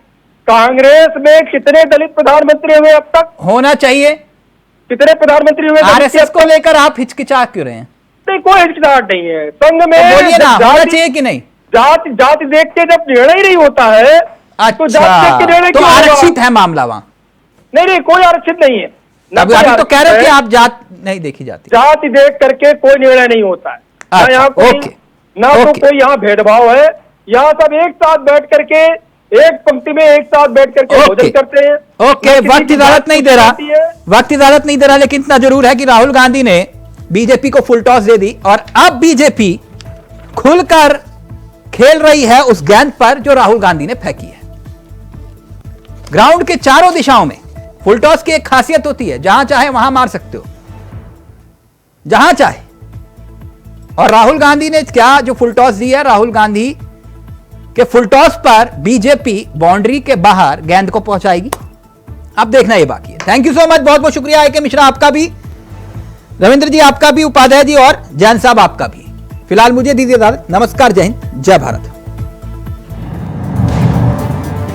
कांग्रेस में कितने दलित प्रधानमंत्री हुए अब तक? होना चाहिए। कितने प्रधानमंत्री हुए? आरएसएस को लेकर आप हिचकिचा क्यों रहे हैं? नहीं, कोई हिचकिचाहट नहीं है। संघ में बोलिए ना, होना चाहिए कि नहीं? जाति देख के जब निर्णय नहीं होता है तो जाति देख के निर्णय तो आरक्षित है मामला वहां? नहीं, कोई आरक्षित नहीं है। अभी तो कह रहे हैं कि आप जात नहीं देखी जाती, जाति देख करके कोई निर्णय नहीं होता है। तो कोई यहाँ भेदभाव है, यहाँ सब एक साथ बैठ करके एक पंक्ति में एक साथ बैठ करके भोजन करते हैं। ओके, वक्त इजाजत नहीं दे रहा, लेकिन इतना जरूर है कि राहुल गांधी ने बीजेपी को फुल टॉस दे दी और अब बीजेपी खुलकर खेल रही है उस गेंद पर जो राहुल गांधी ने फेंकी है। ग्राउंड के चारों दिशाओं में फुल टॉस की एक खासियत होती है, जहां चाहे वहां मार सकते हो, जहां चाहे। और राहुल गांधी ने क्या जो फुल टॉस दी है, राहुल गांधी के फुल टॉस पर बीजेपी बाउंड्री के बाहर गेंद को पहुंचाएगी, अब देखना ये बाकी है। थैंक यू सो मच, बहुत बहुत शुक्रिया AK मिश्रा आपका भी, रविंद्र जी आपका भी, उपाध्याय जी और जैन साहब आपका भी। फिलहाल मुझे दीजिए इजाजत, नमस्कार, जय हिंद, जय भारत।